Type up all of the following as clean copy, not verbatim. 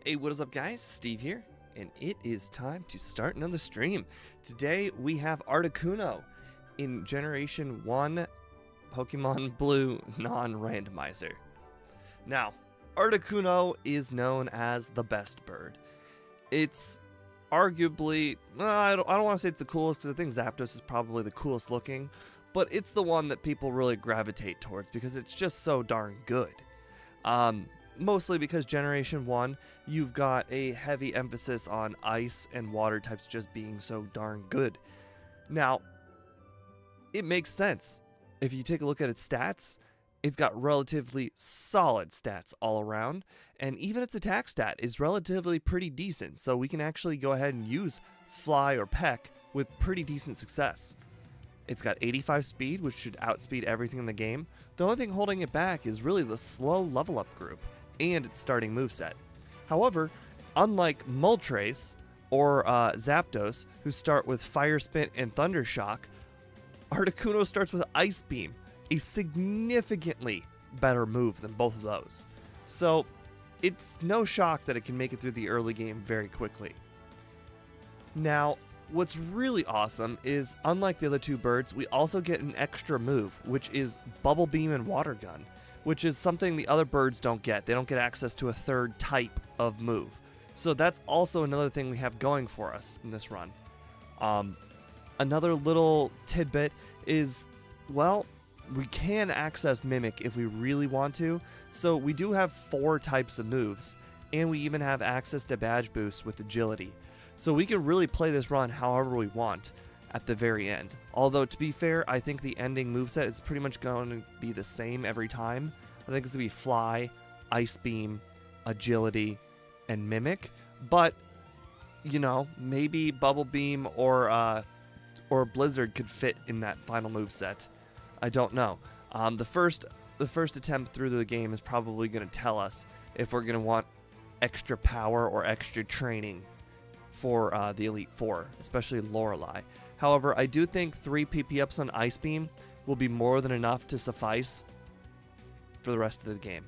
Hey, what is up guys? Steve here, and it is time to start another stream. Today we have Articuno in Generation 1 Pokemon Blue non-randomizer. Now, Articuno is known as the best bird. It's arguably, I don't want to say it's the coolest because I think Zapdos is probably the coolest looking, but it's the one that people really gravitate towards because it's just so darn good. Mostly because Generation 1, you've got a heavy emphasis on ice and water types just being so darn good. Now, it makes sense. If you take a look at its stats, it's got relatively solid stats all around, and even its attack stat is relatively pretty decent, so we can actually go ahead and use Fly or Peck with pretty decent success. It's got 85 speed, which should outspeed everything in the game. The only thing holding it back is really the slow level up group and its starting moveset. However, unlike Moltres or Zapdos, who start with Fire Spin and Thunder Shock, Articuno starts with Ice Beam, a significantly better move than both of those. So it's no shock that it can make it through the early game very quickly. Now, what's really awesome is, unlike the other two birds, we also get an extra move, which is Bubble Beam and Water Gun, which is something the other birds don't get. They don't get access to a third type of move. So that's also another thing we have going for us in this run. Another little tidbit is, well, we can access Mimic if we really want to. So we do have 4 types of moves, and we even have access to Badge Boost with Agility. So we can really play this run however we want at the very end. Although, to be fair, I think the ending moveset is pretty much going to be the same every time. I think it's going to be Fly, Ice Beam, Agility, and Mimic. But, you know, maybe Bubble Beam or Blizzard could fit in that final moveset. I don't know. The first attempt through the game is probably going to tell us if we're going to want extra power or extra training for the Elite Four, especially Lorelei. However, I do think 3 PP ups on Ice Beam will be more than enough to suffice for the rest of the game.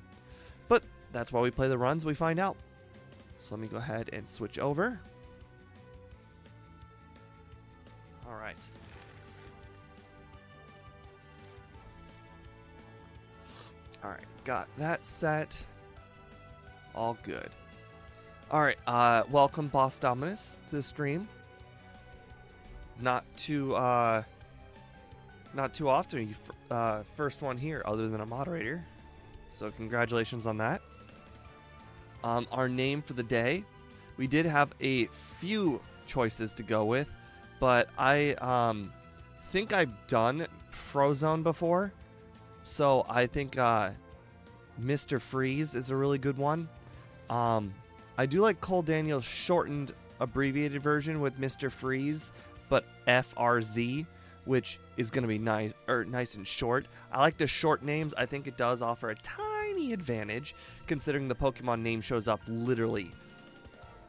But that's why we play the runs, we find out. So let me go ahead and switch over. Alright. Alright, got that set. All good. Alright, welcome Boss Dominus to the stream. Not too often you first one here other than a moderator. So congratulations on that. Our name for the day. We did have a few choices to go with, but I think I've done Frozone before. So I think Mr. Freeze is a really good one. I do like Cole Daniel's shortened, abbreviated version with Mr. Freeze, but FRZ, which is going to be nice and short. I like the short names. I think it does offer a tiny advantage, considering the Pokemon name shows up literally,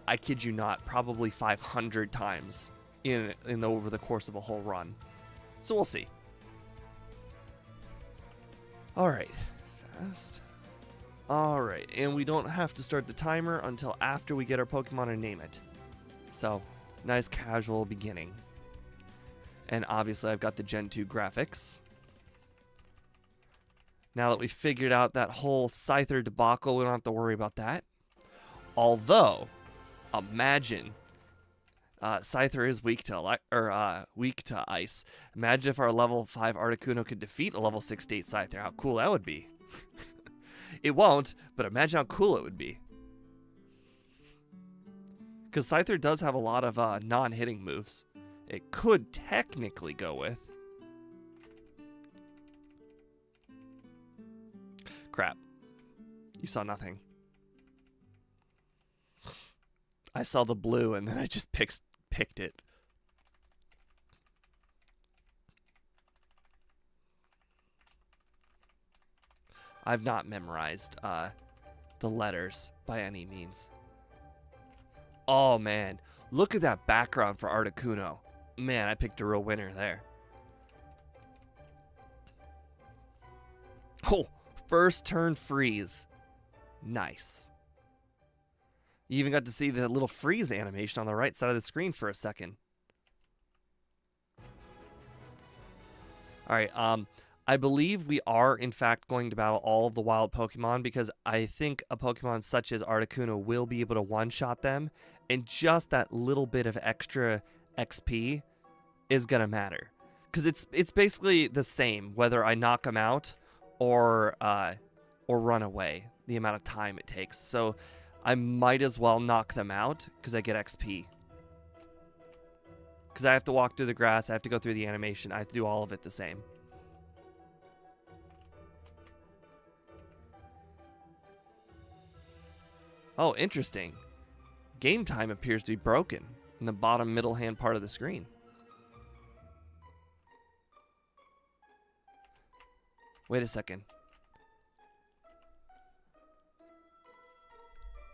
I kid you not, probably 500 times over the course of a whole run. So we'll see. All right, fast. Alright, and we don't have to start the timer until after we get our Pokemon and name it. So, nice casual beginning. And obviously I've got the Gen 2 graphics. Now that we've figured out that whole Scyther debacle, we don't have to worry about that. Although, imagine, Scyther is weak to ice. Imagine if our level 5 Articuno could defeat a level 6-8 Scyther. How cool that would be. It won't, but imagine how cool it would be. Because Scyther does have a lot of non-hitting moves. It could technically go with. Crap. You saw nothing. I saw the blue and then I just picked it. I've not memorized the letters by any means. Oh man, look at that background for Articuno. Man, I picked a real winner there. Oh, first turn freeze. Nice. You even got to see the little freeze animation on the right side of the screen for a second. All right, I believe we are, in fact, going to battle all of the wild Pokemon because I think a Pokemon such as Articuno will be able to one-shot them, and just that little bit of extra XP is going to matter. Because it's basically the same whether I knock them out or run away, the amount of time it takes. So I might as well knock them out because I get XP. Because I have to walk through the grass, I have to go through the animation, I have to do all of it the same. Oh, interesting. Game time appears to be broken in the bottom middle hand part of the screen. Wait a second.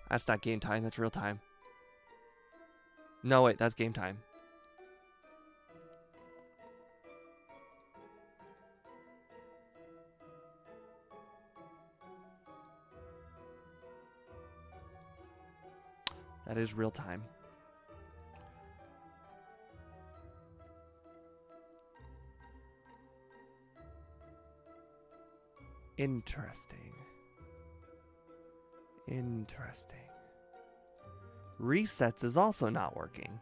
That's not game time, that's real time. No, wait, that's game time. That is real time. Interesting. Interesting. Resets is also not working.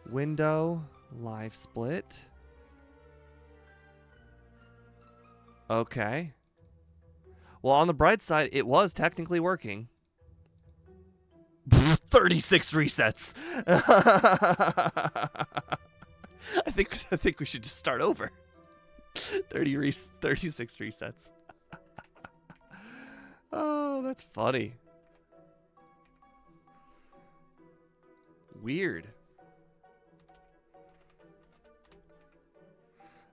Window, live split. Okay. Well, on the bright side, it was technically working. 36 resets. I think we should just start over. 36 resets. Oh, that's funny. Weird.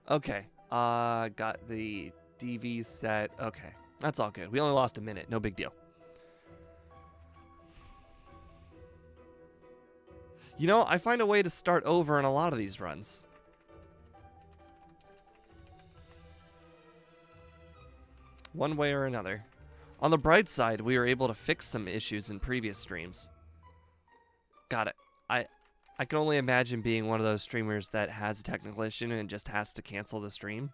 Okay. Got the DV set. Okay. That's all good. We only lost a minute. No big deal. You know, I find a way to start over in a lot of these runs. One way or another. On the bright side, we were able to fix some issues in previous streams. Got it. I can only imagine being one of those streamers that has a technical issue and just has to cancel the stream.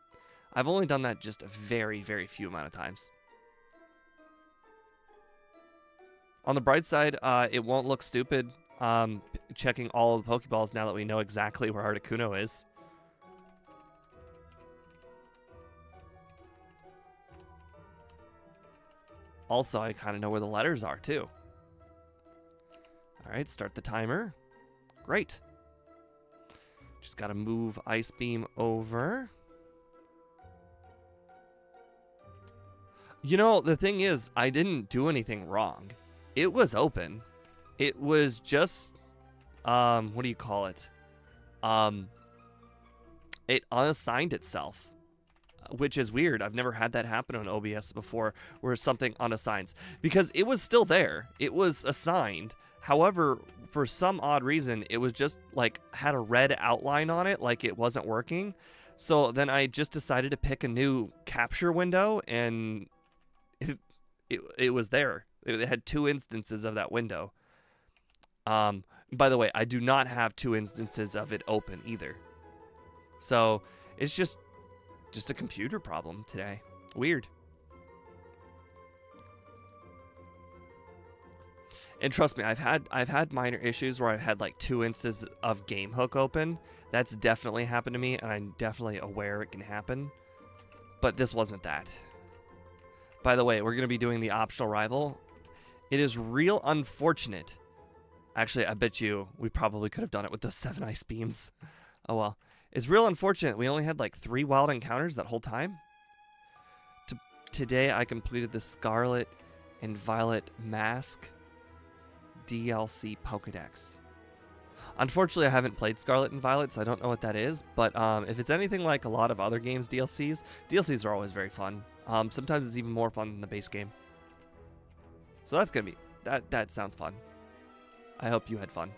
I've only done that just a very, very few amount of times. On the bright side, it won't look stupid checking all of the Pokeballs now that we know exactly where Articuno is. Also, I kind of know where the letters are, too. All right, start the timer. Great. Just got to move Ice Beam over. You know, the thing is, I didn't do anything wrong. It was open. It was just, what do you call it? It unassigned itself. Which is weird. I've never had that happen on OBS before, where something unassigns. Because it was still there. It was assigned. However, for some odd reason, it was just, like, had a red outline on it, like it wasn't working. So then I just decided to pick a new capture window, and it was there. It had 2 instances of that window. By the way, I do not have 2 instances of it open either. So it's just a computer problem today. Weird. And trust me, I've had minor issues where I've had like 2 instances of Game Hook open. That's definitely happened to me, and I'm definitely aware it can happen. But this wasn't that. By the way, we're going to be doing the optional rival. It is real unfortunate. Actually, I bet you we probably could have done it with those 7 ice beams. Oh well. It's real unfortunate we only had like 3 wild encounters that whole time. Today I completed the Scarlet and Violet Mask DLC Pokedex. Unfortunately, I haven't played Scarlet and Violet, so I don't know what that is. But if it's anything like a lot of other games' DLCs are always very fun. Sometimes it's even more fun than the base game. So that's gonna be that sounds fun. I hope you had fun.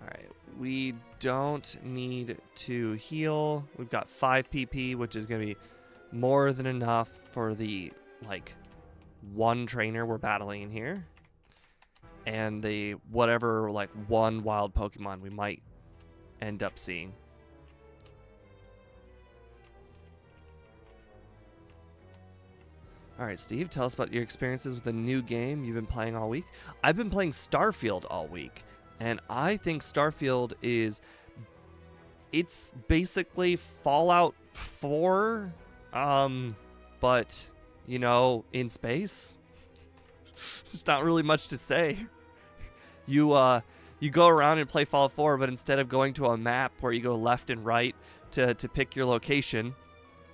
Alright, we don't need to heal. We've got 5 PP, which is going to be more than enough for the, like, one trainer we're battling in here. And the whatever, like, one wild Pokemon we might end up seeing. Alright, Steve, tell us about your experiences with the new game you've been playing all week. I've been playing Starfield all week, and I think Starfield is... It's basically Fallout 4, but, you know, in space. There's not really much to say. You go around and play Fallout 4, but instead of going to a map where you go left and right to pick your location,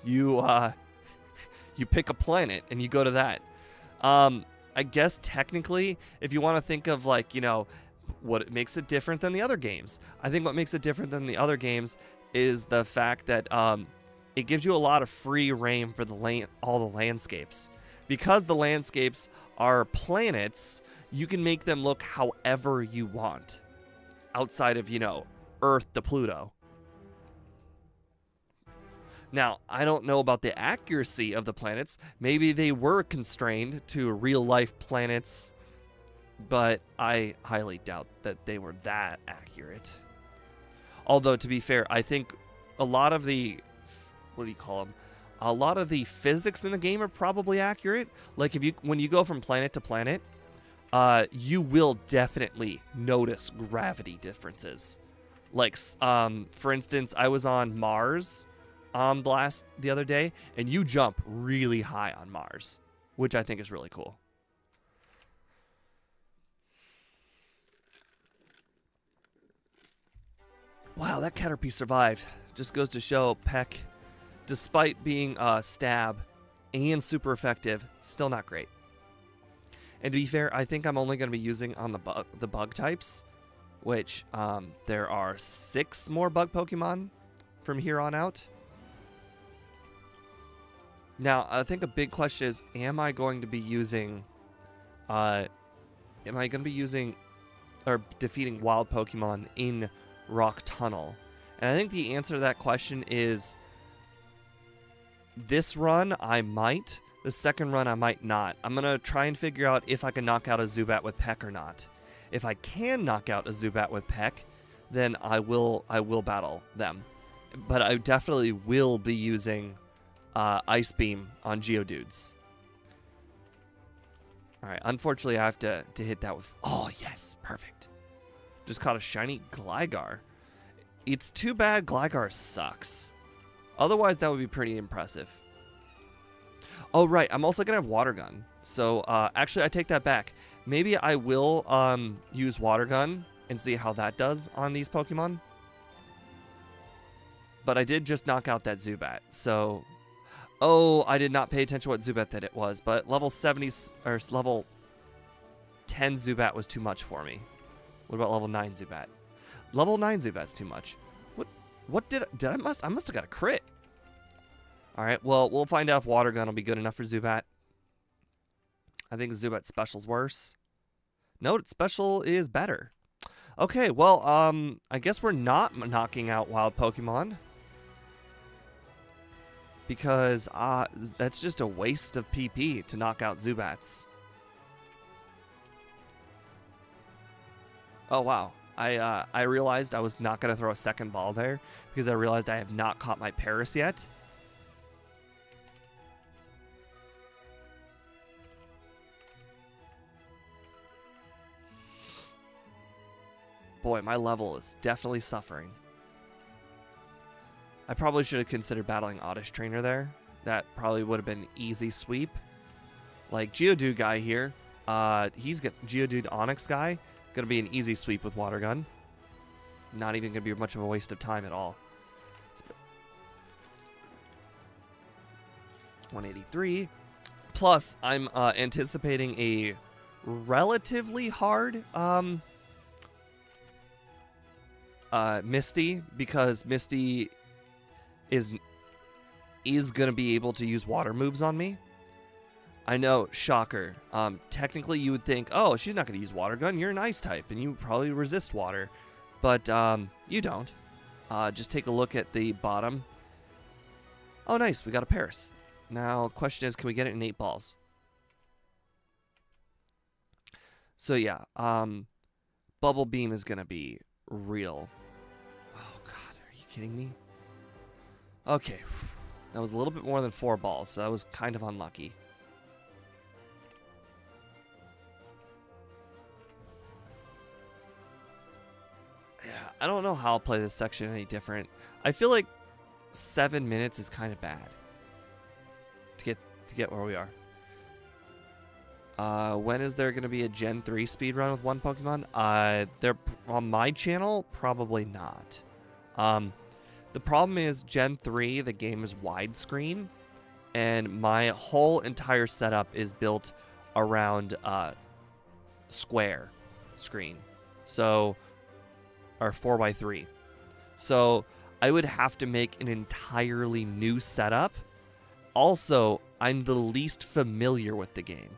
you pick a planet and you go to that. I guess technically, if you want to think of, like, you know, what makes it different than the other games, I think what makes it different than the other games is the fact that it gives you a lot of free reign for all the landscapes. Because the landscapes are planets, you can make them look however you want, outside of, you know, Earth to Pluto. Now, I don't know about the accuracy of the planets. Maybe they were constrained to real-life planets, but I highly doubt that they were that accurate. Although, to be fair, I think a lot of the... What do you call them? A lot of the physics in the game are probably accurate. Like, when you go from planet to planet, you will definitely notice gravity differences. Like, for instance, I was on Mars the other day, and you jump really high on Mars, which I think is really cool. Wow, that Caterpie survived. Just goes to show Peck, despite being stab and super effective, still not great. And to be fair, I think I'm only going to be using on the bug types, which there are 6 more bug Pokemon from here on out. Now, I think a big question is, am I going to be using or defeating wild Pokemon in Rock Tunnel? And I think the answer to that question is, this run I might, the second run I might not. I'm going to try and figure out if I can knock out a Zubat with Peck or not. If I can knock out a Zubat with Peck, then I will battle them. But I definitely will be using Ice Beam on Geodudes. Alright, unfortunately I have to hit that with... Oh, yes, perfect. Just caught a shiny Gligar. It's too bad Gligar sucks. Otherwise, that would be pretty impressive. Oh, right, I'm also going to have Water Gun. So, actually, I take that back. Maybe I will use Water Gun and see how that does on these Pokemon. But I did just knock out that Zubat, so... Oh, I did not pay attention to what Zubat that it was, but level 70 or level 10 Zubat was too much for me. What about level 9 Zubat? Level 9 Zubat's too much. What did I must have got a crit. All right, well, we'll find out if Water Gun will be good enough for Zubat. I think Zubat's special's worse. No, its special is better. Okay, well, I guess we're not knocking out wild Pokemon. Because that's just a waste of PP to knock out Zubats. Oh, wow. I realized I was not going to throw a second ball there because I realized I have not caught my Paris yet. Boy, my level is definitely suffering. I probably should have considered battling Oddish Trainer there. That probably would have been easy sweep. Like Geodude guy here, he's got Geodude Onyx guy. Gonna be an easy sweep with Water Gun. Not even gonna be much of a waste of time at all. 183. Plus, I'm anticipating a relatively hard Misty, because Misty is gonna be able to use water moves on me. I know, shocker. Technically you would think, oh, she's not gonna use Water Gun, you're an ice type and you probably resist water, but you don't. Just take a look at the bottom. Oh, nice, we got a Paris. Now, question is, can we get it in 8 balls? So yeah, Bubble Beam is gonna be real. Oh god, are you kidding me? Okay, that was a little bit more than 4 balls, so that was kind of unlucky. Yeah, I don't know how I'll play this section any different. I feel like 7 minutes is kind of bad to get where we are. When is there going to be a Gen 3 speedrun with one Pokemon? They're on my channel, probably not. The problem is Gen 3, the game is widescreen, and my whole entire setup is built around square screen. So, or 4x3. So, I would have to make an entirely new setup. Also, I'm the least familiar with the game.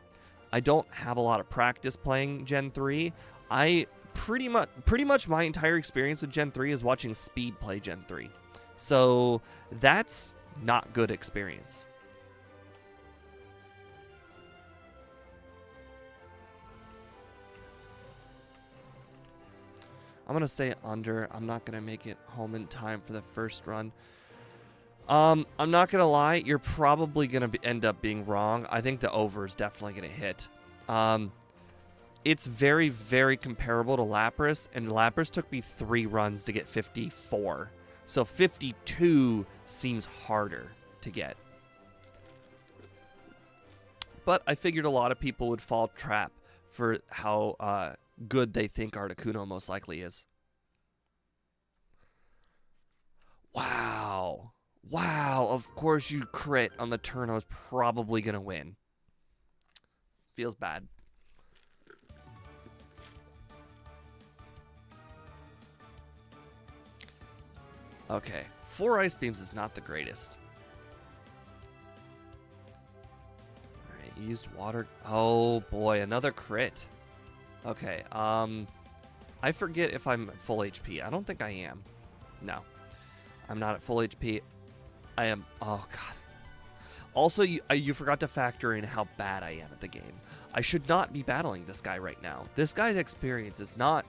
I don't have a lot of practice playing Gen 3. I pretty much my entire experience with Gen 3 is watching Speed play Gen 3. So that's not good experience. I'm going to say under. I'm not going to make it home in time for the first run. I'm not going to lie. You're probably going to end up being wrong. I think the over is definitely going to hit. It's very, very comparable to Lapras, and Lapras took me 3 runs to get 54. So 52 seems harder to get. But I figured a lot of people would fall trap for how good they think Articuno most likely is. Wow. Wow, of course you crit on the turn I was probably going to win. Feels bad. Okay, 4 Ice Beams is not the greatest. Alright, you used water. Oh boy, another crit. Okay, I forget if I'm at full HP. I don't think I am. No, I'm not at full HP. I am. Oh god. Also, you forgot to factor in how bad I am at the game. I should not be battling this guy right now. This guy's experience is not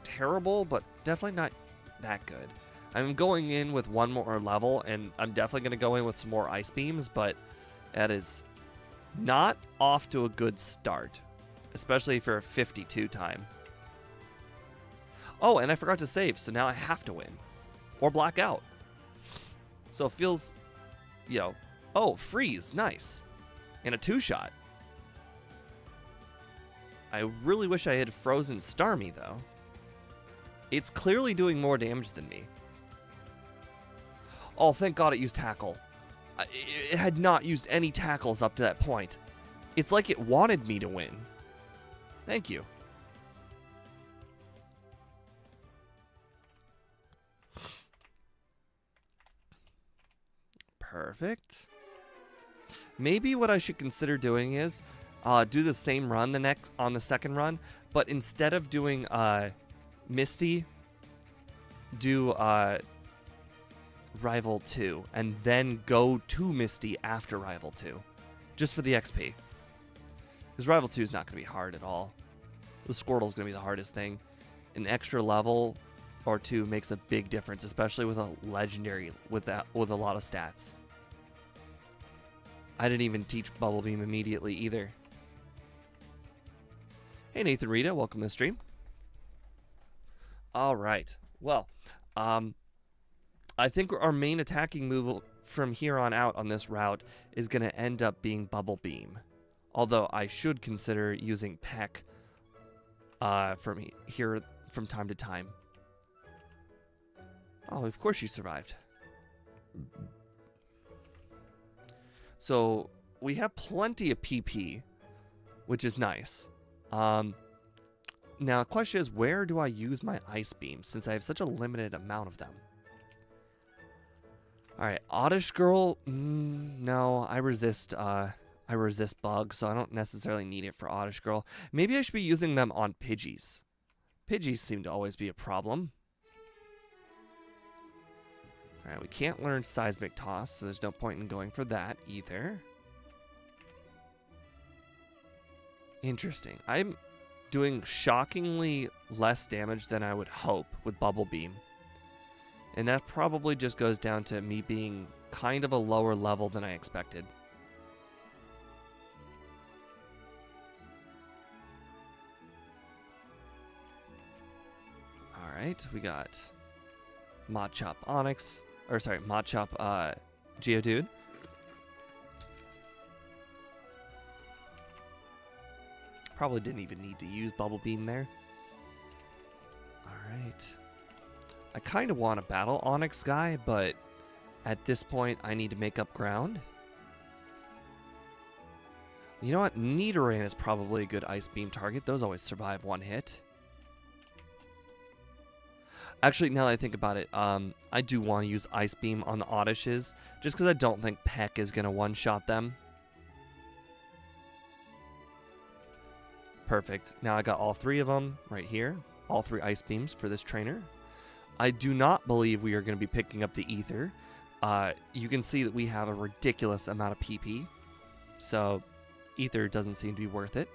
terrible, but definitely not that good. I'm going in with 1 more level, and I'm definitely going to go in with some more Ice Beams, but that is not off to a good start, especially for a 52 time. Oh, and I forgot to save, so now I have to win. Or Blackout. So it feels, you know, oh, freeze, nice. And a 2-shot. I really wish I had frozen Starmie, though. It's clearly doing more damage than me. Oh, thank God it used Tackle. It had not used any tackles up to that point. It's like it wanted me to win. Thank you. Perfect. Maybe what I should consider doing is do the same run on the second run, but instead of doing Misty, do Rival 2, and then go to Misty after Rival 2, just for the XP. Because Rival 2 is not going to be hard at all. The Squirtle is going to be the hardest thing. An extra level or 2 makes a big difference, especially with a legendary with a lot of stats. I didn't even teach Bubble Beam immediately either. Hey Nathan Rita, welcome to the stream. All right. Well, I think our main attacking move from here on out on this route is going to end up being Bubble Beam. Although I should consider using Peck from time to time. Oh, of course you survived. So we have plenty of PP, which is nice. Now the question is, where do I use my Ice Beam since I have such a limited amount of them? Alright, Oddish Girl, no, I resist bugs, so I don't necessarily need it for Oddish Girl. Maybe I should be using them on Pidgeys. Pidgeys seem to always be a problem. Alright, we can't learn Seismic Toss, so there's no point in going for that either. Interesting. I'm doing shockingly less damage than I would hope with Bubble Beam. And that probably just goes down to me being kind of a lower level than I expected. Alright, we got Machop Onyx, or sorry, Machop Geodude. Probably didn't even need to use Bubble Beam there. Alright. I kind of want to battle Onyx guy, but at this point I need to make up ground. You know what? Nidoran is probably a good Ice Beam target. Those always survive one hit. Actually, now that I think about it, I do want to use Ice Beam on the Oddishes, just because I don't think Peck is going to one-shot them. Perfect. Now I got all three of them right here. All three Ice Beams for this trainer. I do not believe we are going to be picking up the Ether. You can see that we have a ridiculous amount of PP. So, Ether doesn't seem to be worth it.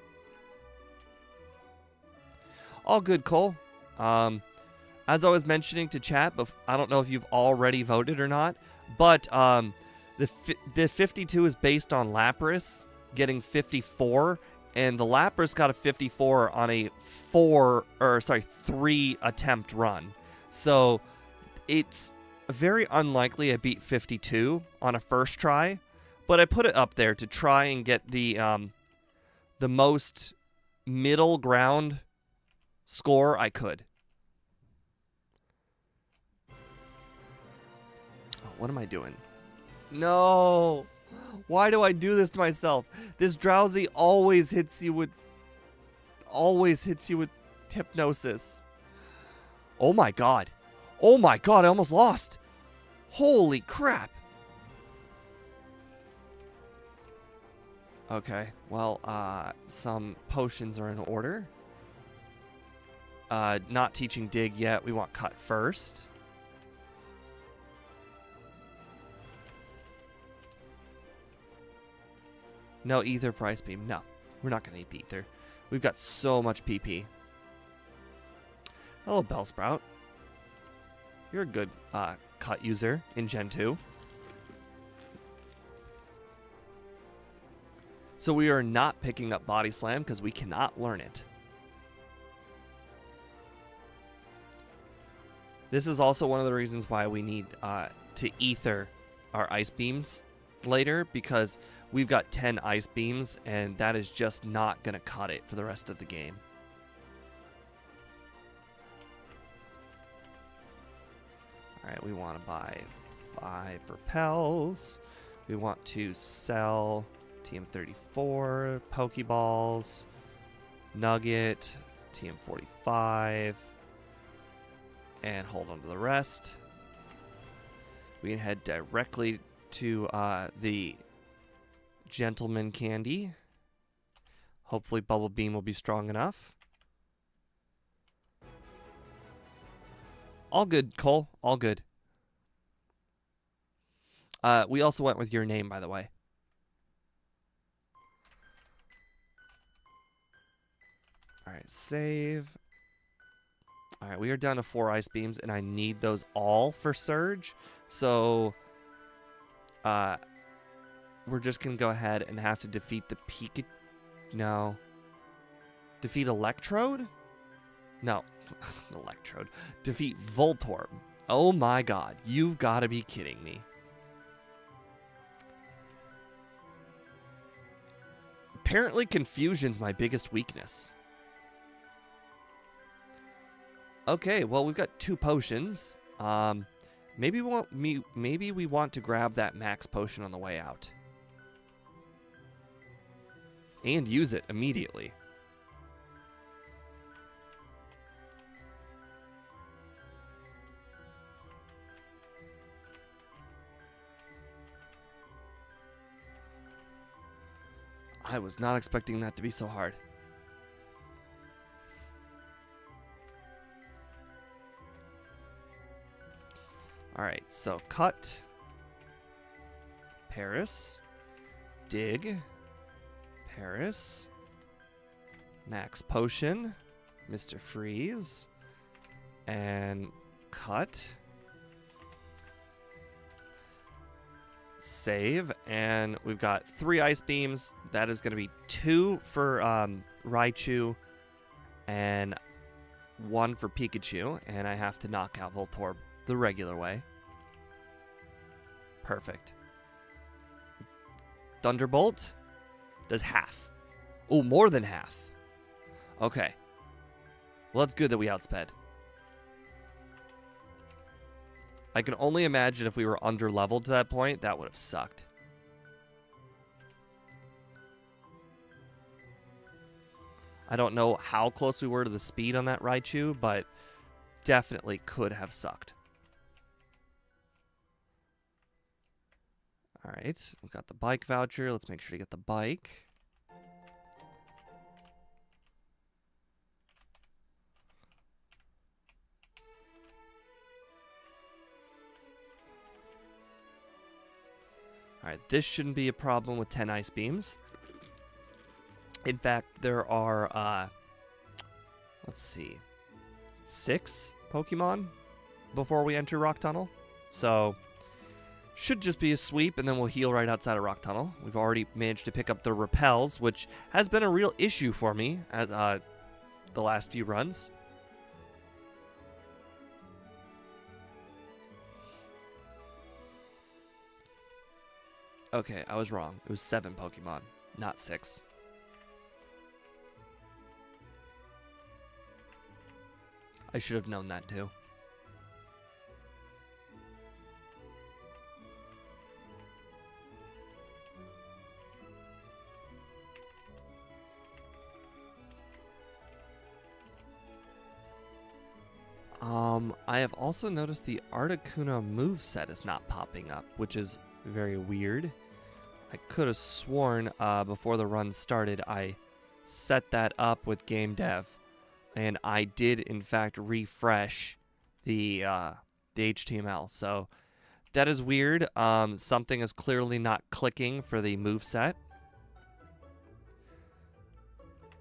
All good, Cole. As I was mentioning to chat, but I don't know if you've already voted or not, but the 52 is based on Lapras getting 54, and the Lapras got a 54 on a 3 attempt run. So it's very unlikely I beat 52 on a first try, but I put it up there to try and get the most middle ground score I could. What am I doing? No! Why do I do this to myself? This Drowsy always hits you with hypnosis. Oh my god. Oh my god, I almost lost. Holy crap. Okay, well, some potions are in order. Not teaching Dig yet. We want Cut first. No Ether for Ice Beam. No, we're not going to eat the Ether. We've got so much PP. Hello, Bellsprout. You're a good cut user in Gen 2. So we are not picking up Body Slam because we cannot learn it. This is also one of the reasons why we need to Ether our Ice Beams later, because we've got 10 Ice Beams, and that is just not going to cut it for the rest of the game. Alright, we want to buy 5 repels. We want to sell TM34, Pokeballs, Nugget, TM45, and hold on to the rest. We can head directly to the Gentleman Candy. Hopefully Bubble Beam will be strong enough. All good, Cole. All good. We also went with your name, by the way. Alright, save. Alright, we are down to 4 Ice Beams, and I need those all for Surge. So, we're just going to go ahead and have to defeat the Pikachu. No. Defeat Electrode? No. Electrode. Defeat Voltorb. Oh my god. You've got to be kidding me. Apparently confusion's my biggest weakness. Okay, well, we've got 2 potions. Maybe we want to grab that max potion on the way out. And use it immediately. I was not expecting that to be so hard. Alright, So cut, Paris, dig, Paris, max potion, Mr. Freeze, and cut, save, and we've got 3 ice beams. That is going to be 2 for Raichu and 1 for Pikachu, and I have to knock out Voltorb the regular way. Perfect. Thunderbolt does half. Oh, more than half. Okay. Well, that's good that we outsped. I can only imagine if we were under-leveled to that point, that would have sucked. I don't know how close we were to the speed on that Raichu, but definitely could have sucked. All right, we've got the bike voucher. Let's make sure to get the bike. All right, this shouldn't be a problem with 10 ice beams. In fact, there are, let's see, 6 Pokemon before we enter Rock Tunnel. So, should just be a sweep, and then we'll heal right outside of Rock Tunnel. We've already managed to pick up the repels, which has been a real issue for me at the last few runs. Okay, I was wrong. It was 7 Pokemon, not 6. I should have known that too. I have also noticed the Articuno moveset is not popping up, which is very weird. I could have sworn before the run started I set that up with game dev, and I did in fact refresh the HTML. So that is weird. Something is clearly not clicking for the moveset.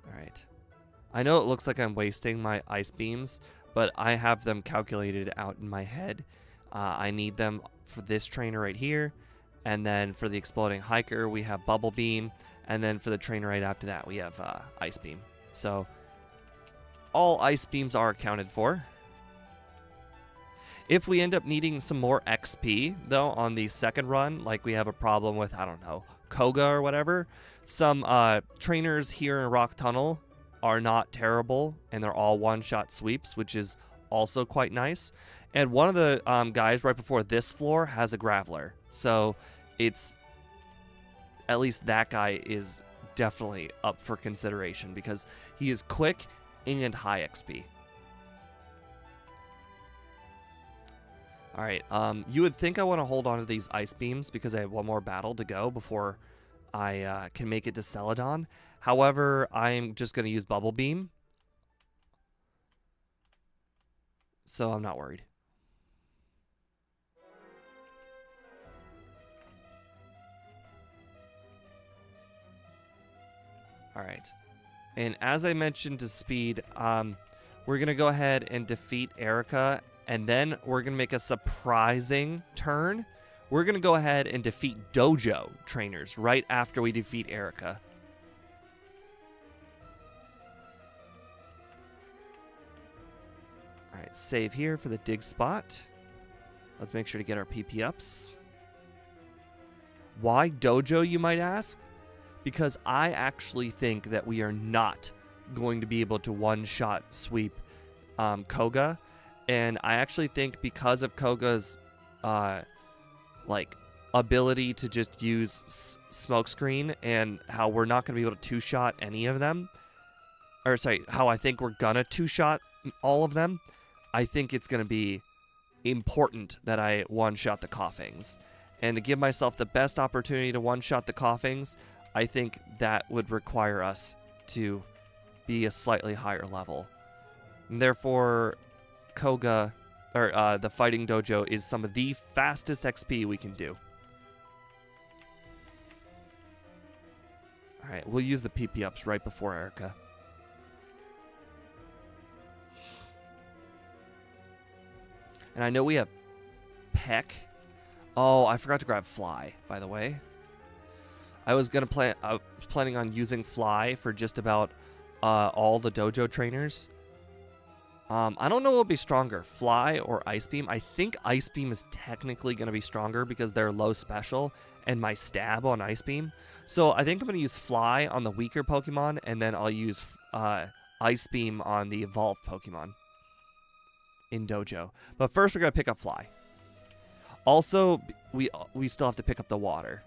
All right. I know it looks like I'm wasting my ice beams, but I have them calculated out in my head. I need them for this trainer right here, and then for the exploding hiker we have bubble beam, and then for the trainer right after that we have ice beam. So all ice beams are accounted for. If we end up needing some more XP though on the second run, like we have a problem with, I don't know, Koga or whatever, some trainers here in Rock Tunnel are not terrible, and they're all one-shot sweeps, which is also quite nice. And one of the guys right before this floor has a Graveler, so it's at least that guy is definitely up for consideration because he is quick and high XP. All right, you would think I want to hold on to these ice beams because I have one more battle to go before I can make it to Celadon. However, I'm just going to use Bubble Beam, so I'm not worried. All right. And as I mentioned to speed, we're going to go ahead and defeat Erica, and then we're going to make a surprising turn. We're going to go ahead and defeat Dojo trainers right after we defeat Erica. All right, save here for the dig spot. Let's make sure to get our PP ups. Why Dojo, you might ask? Because I actually think that we are not going to be able to one-shot sweep Koga. And I actually think because of Koga's like ability to just use smokescreen and how we're not going to be able to two-shot any of them, or sorry, how I think we're gonna two-shot all of them, I think it's going to be important that I one-shot the Coughings. And to give myself the best opportunity to one-shot the Coughings, I think that would require us to be a slightly higher level. And therefore, Koga or the fighting dojo is some of the fastest XP we can do. All right, we'll use the PP ups right before Erica. And I know we have Peck. Oh, I forgot to grab Fly, by the way. I was planning on using Fly for just about all the dojo trainers. I don't know what will be stronger, Fly or Ice Beam. I think Ice Beam is technically going to be stronger because they're low special and my stab on Ice Beam. So I think I'm going to use Fly on the weaker Pokemon, and then I'll use Ice Beam on the evolved Pokemon in dojo. But first we're going to pick up Fly. Also, we still have to pick up the water.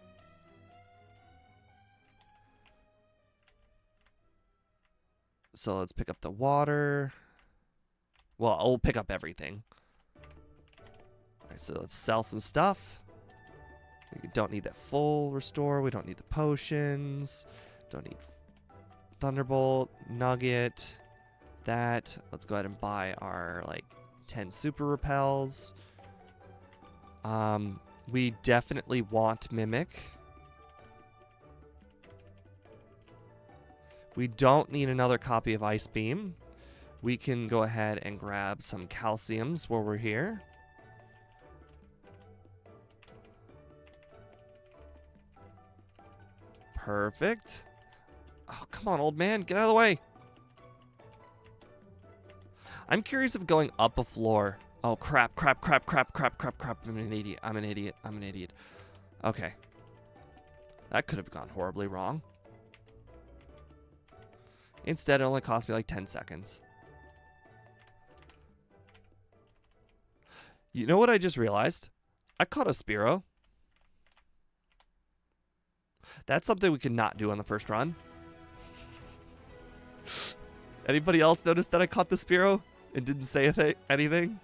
So let's pick up the water. Well, I'll pick up everything. All right, so let's sell some stuff. We don't need that full restore. We don't need the potions. Don't need Thunderbolt, Nugget, that. Let's go ahead and buy our, like, 10 Super Repels. We definitely want Mimic. We don't need another copy of Ice Beam. We can go ahead and grab some calciums while we're here. Perfect. Oh, come on, old man. Get out of the way. I'm curious if going up a floor. Oh, crap, crap, crap, crap, crap, crap, crap. I'm an idiot. I'm an idiot. I'm an idiot. Okay. That could have gone horribly wrong. Instead, it only cost me like 10 seconds. You know what I just realized? I caught a Spearow. That's something we could not do on the first run. Anybody else notice that I caught the Spearow and didn't say anything?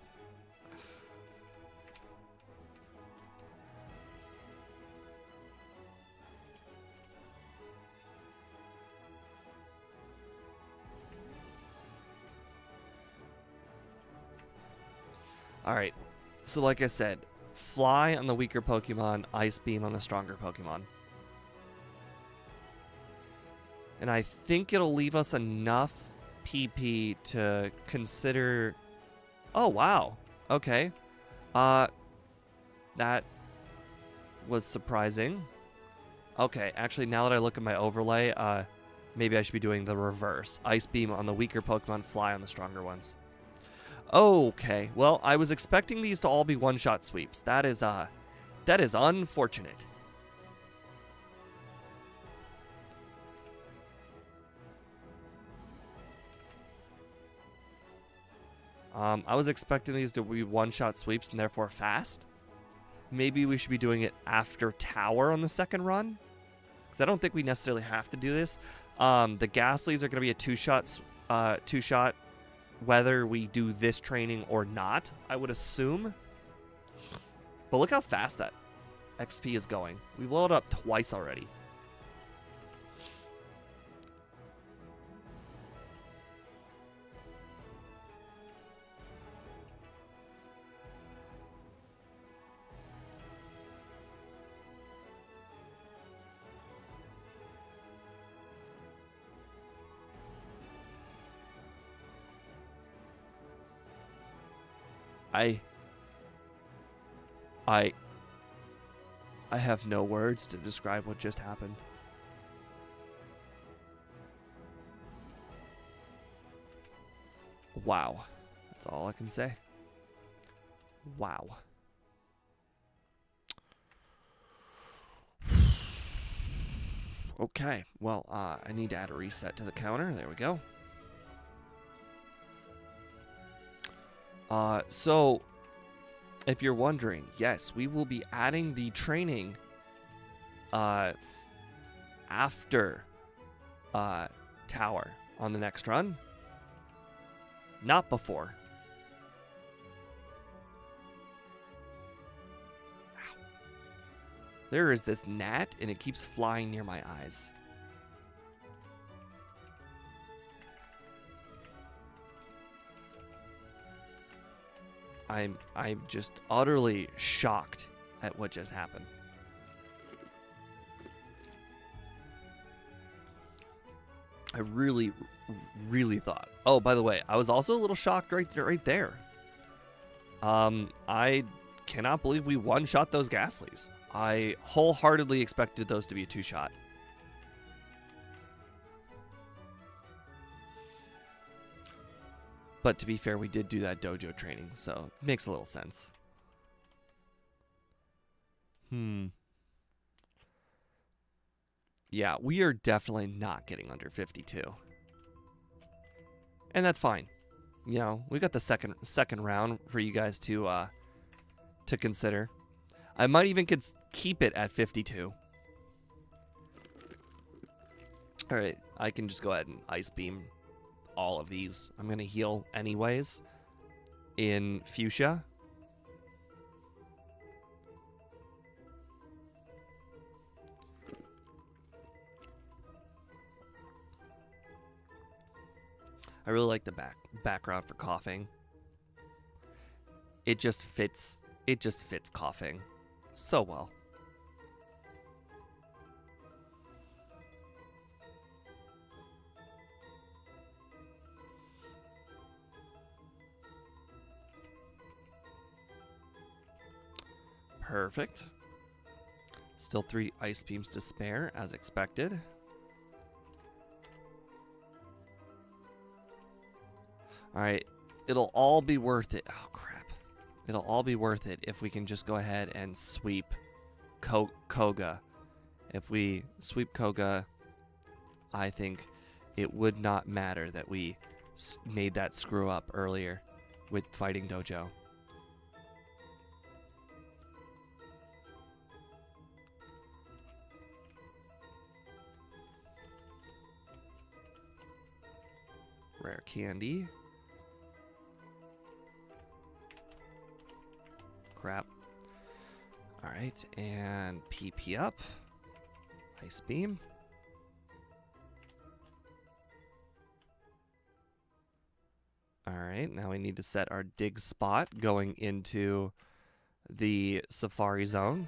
Alright, so like I said, Fly on the weaker Pokemon, Ice Beam on the stronger Pokemon. And I think it'll leave us enough PP to consider... Oh, wow. Okay. That was surprising. Okay, actually, now that I look at my overlay, maybe I should be doing the reverse. Ice Beam on the weaker Pokemon, Fly on the stronger ones. Okay, well, I was expecting these to all be one-shot sweeps. That is unfortunate. I was expecting these to be one-shot sweeps and therefore fast. Maybe we should be doing it after Tower on the second run, because I don't think we necessarily have to do this. The Ghastlies are going to be a two-shot, whether we do this training or not, I would assume. But look how fast that XP is going. We've leveled up twice already. I have no words to describe what just happened. Wow. That's all I can say. Wow. Okay, well, I need to add a reset to the counter. There we go. So, if you're wondering, yes, we will be adding the training after Tower on the next run. Not before. Ow. There is this gnat, and it keeps flying near my eyes. I'm just utterly shocked at what just happened. I really thought. Oh, by the way, I was also a little shocked right there. I cannot believe we one-shot those Ghastlies. I wholeheartedly expected those to be a two-shot. But to be fair, we did do that dojo training, so it makes a little sense. Yeah, we are definitely not getting under 52. And that's fine. You know, we got the second round for you guys to consider. I might even keep it at 52. All right, I can just go ahead and Ice Beam all of these. I'm going to heal anyways in Fuchsia. I really like the background for coughing. It just fits coughing so well. Perfect. Still 3 Ice Beams to spare, as expected. Alright, it'll all be worth it. Oh, crap. It'll all be worth it if we can just go ahead and sweep Koga. If we sweep Koga, I think it would not matter that we made that screw up earlier with fighting Dojo. Rare candy. Crap. Alright, and PP up. Ice Beam. Alright, now we need to set our dig spot going into the Safari Zone.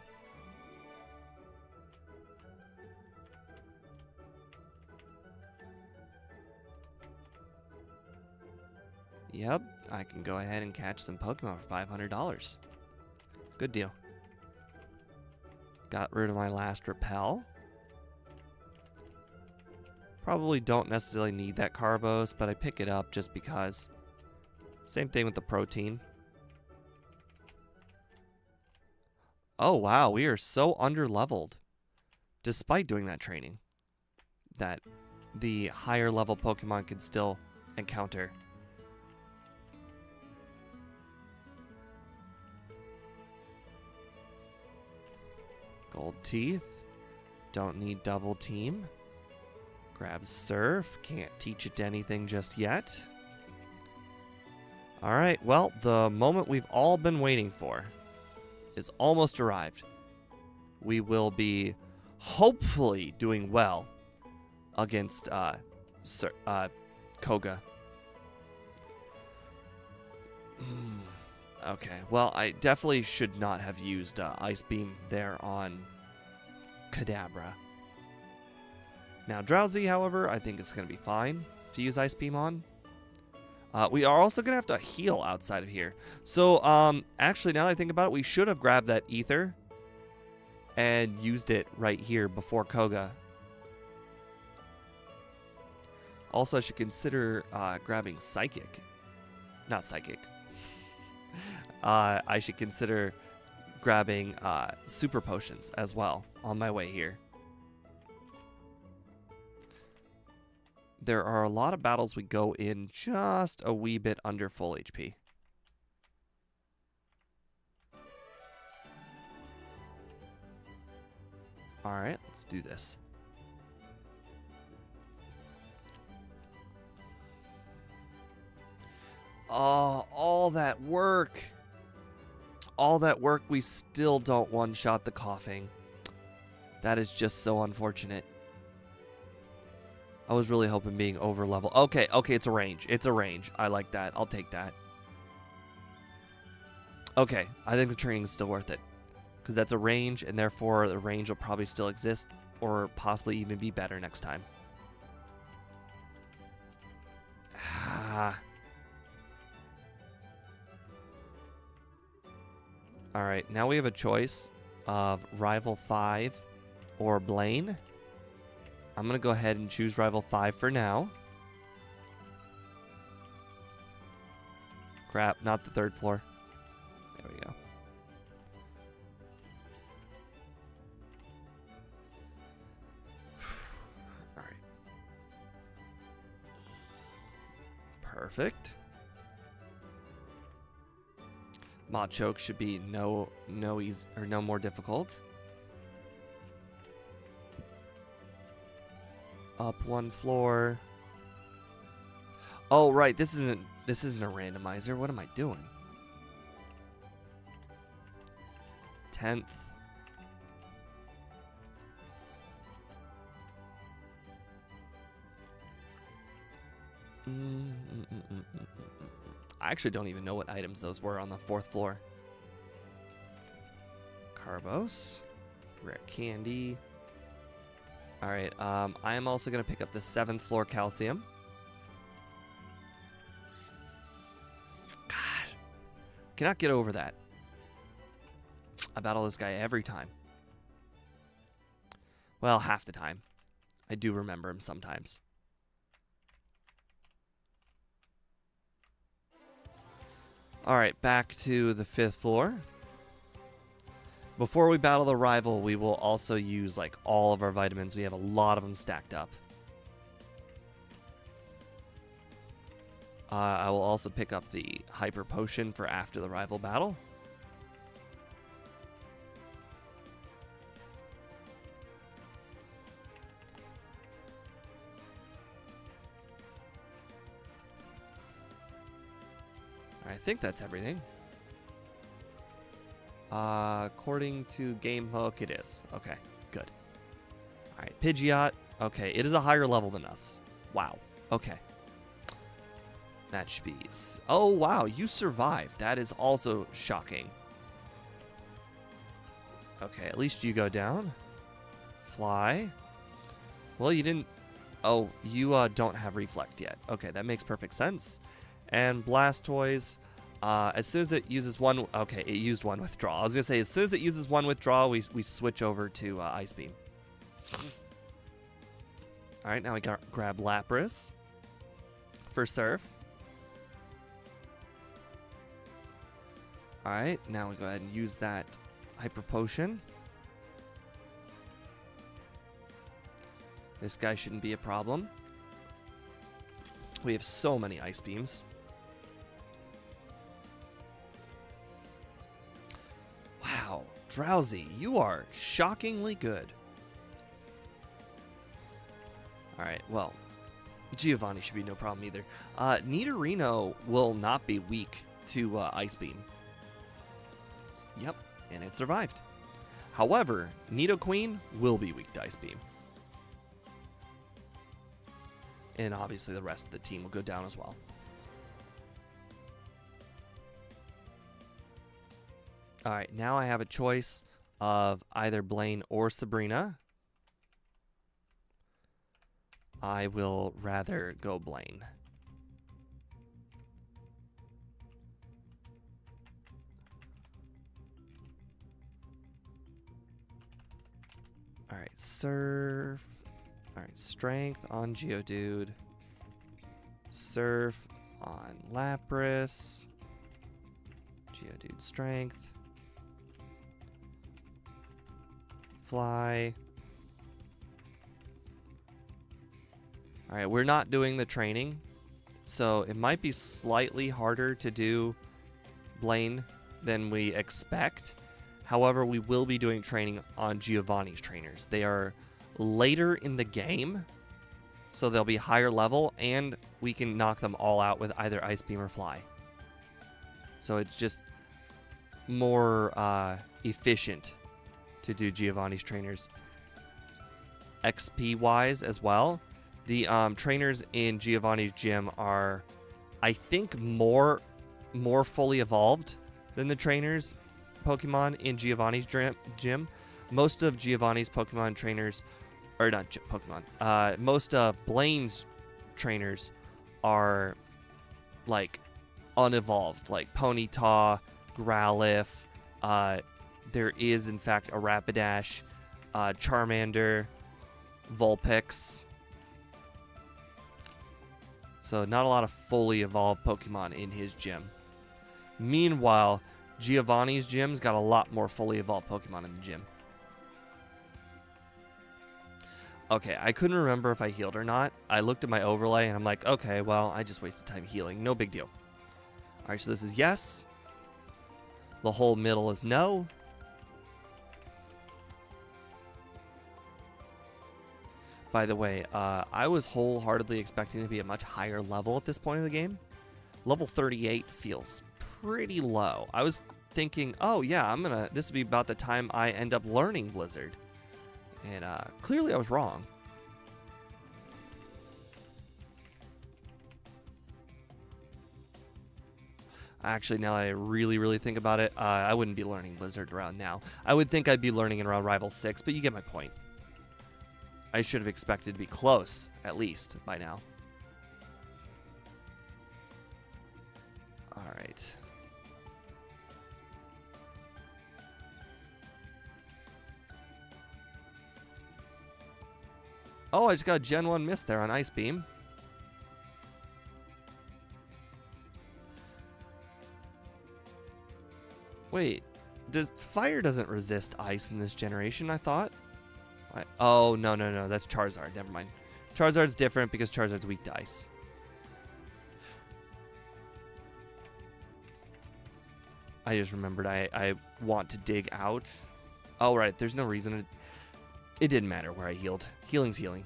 Yep, I can go ahead and catch some Pokemon for $500. Good deal. Got rid of my last Repel. Probably don't necessarily need that Carbos, but I pick it up just because. Same thing with the Protein. Oh wow, we are so under-leveled. Despite doing that training. That the higher level Pokemon can still encounter. Gold Teeth. Don't need Double Team. Grab Surf. Can't teach it anything just yet. Alright, well, the moment we've all been waiting for is almost arrived. We will be hopefully doing well against Koga. Okay, well, I definitely should not have used Ice Beam there on Kadabra. Now, Drowsy, however, I think it's going to be fine to use Ice Beam on. We are also going to have to heal outside of here. So, actually, now that I think about it, we should have grabbed that Ether and used it right here before Koga. Also, I should consider grabbing Psychic. Not Psychic. I should consider grabbing Super Potions as well on my way here. There are a lot of battles we go in just a wee bit under full HP. Alright, let's do this. Oh, all that work. All that work, we still don't one-shot the coughing. That is just so unfortunate. I was really hoping being over level. Okay, it's a range. It's a range. I like that. I'll take that. Okay, I think the training is still worth it. Because that's a range, and therefore the range will probably still exist, or possibly even be better next time. Alright, now we have a choice of Rival 5 or Blaine. I'm going to go ahead and choose Rival 5 for now. Crap, not the third floor. There we go. Alright. Perfect. Machoke should be no easy or no more difficult. Up one floor. Oh right, this isn't a randomizer. What am I doing? 10th. I actually don't even know what items those were on the 4th floor. Carbos. Rare candy. Alright, I am also going to pick up the 7th floor calcium. God. Cannot get over that. I battle this guy every time. Well, half the time. I do remember him sometimes. Alright, back to the 5th floor. Before we battle the rival, we will also use like all of our vitamins. We have a lot of them stacked up. I will also pick up the hyper potion for after the rival battle. I think that's everything. According to GameHook, it is. Okay, good. Alright, Pidgeot. Okay, it is a higher level than us. Wow. Okay. That should be... Oh, wow, you survived. That is also shocking. Okay, at least you go down. Fly. Well, you didn't... Oh, you don't have Reflect yet. Okay, that makes perfect sense. And Blastoise, as soon as it uses one... Okay, it used one withdrawal. I was going to say, as soon as it uses one withdrawal, we switch over to Ice Beam. Alright, now we grab Lapras for Surf. Alright, now we go ahead and use that Hyper Potion. This guy shouldn't be a problem. We have so many Ice Beams. Wow, Drowsy, you are shockingly good. Alright, well, Giovanni should be no problem either. Nidorino will not be weak to Ice Beam. Yep, and it survived. However, Nidoqueen will be weak to Ice Beam. And obviously the rest of the team will go down as well. Alright, now I have a choice of either Blaine or Sabrina. I will rather go Blaine. Alright, Surf. Alright, Strength on Geodude. Surf on Lapras. Geodude Strength. Fly. Alright, we're not doing the training, so it might be slightly harder to do Blaine than we expect. However, we will be doing training on Giovanni's trainers. They are later in the game, so they'll be higher level, and we can knock them all out with either Ice Beam or Fly. So it's just more efficient to do Giovanni's trainers. XP-wise as well, the trainers in Giovanni's gym are, I think, more fully evolved than the trainers Pokemon in Giovanni's gym. Most of Giovanni's Pokemon trainers, or not Pokemon, most of Blaine's trainers are like unevolved, like Ponyta, Growlithe. There is in fact a Rapidash, Charmander, Vulpix. So not a lot of fully evolved Pokemon in his gym. Meanwhile, Giovanni's gym's got a lot more fully evolved Pokemon in the gym. Okay, I couldn't remember if I healed or not. I looked at my overlay and I'm like, okay, well, I just wasted time healing. No big deal. Alright, so this is yes. The whole middle is no. By the way, I was wholeheartedly expecting to be a much higher level at this point in the game. Level 38 feels pretty low. I was thinking, oh yeah, this will be about the time I end up learning Blizzard. And clearly I was wrong. Actually, now I really think about it, I wouldn't be learning Blizzard around now. I would think I'd be learning it around Rival 6, but you get my point. I should have expected to be close, at least, by now. Alright. Oh, I just got a Gen 1 miss there on Ice Beam. Wait, fire doesn't resist ice in this generation, I thought? Oh, no, that's Charizard. Never mind. Charizard's different because Charizard's weak to ice. I just remembered I want to dig out. Oh, right. There's no reason. It didn't matter where I healed. Healing's healing.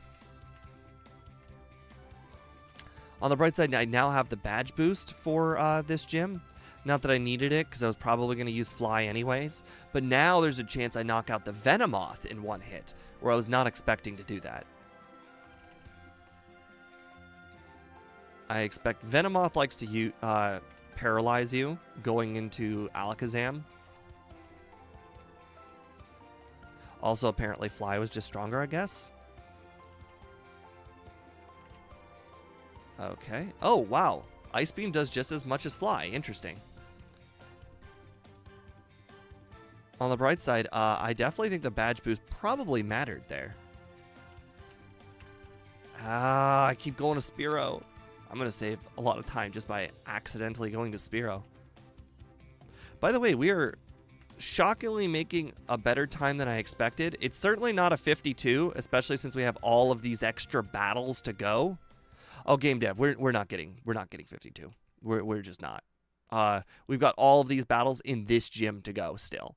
On the bright side, I now have the badge boost for this gym. Not that I needed it, because I was probably going to use Fly anyways. But now there's a chance I knock out the Venomoth in one hit, where I was not expecting to do that. I expect Venomoth likes to paralyze you going into Alakazam. Also, apparently Fly was just stronger, I guess. Okay. Oh, wow. Ice Beam does just as much as Fly. Interesting. On the bright side, I definitely think the badge boost probably mattered there. I keep going to Spearow. I'm going to save a lot of time just by accidentally going to Spearow. By the way, we are shockingly making a better time than I expected. It's certainly not a 52, especially since we have all of these extra battles to go. Oh, game dev, we're not getting 52. We're just not. We've got all of these battles in this gym to go still.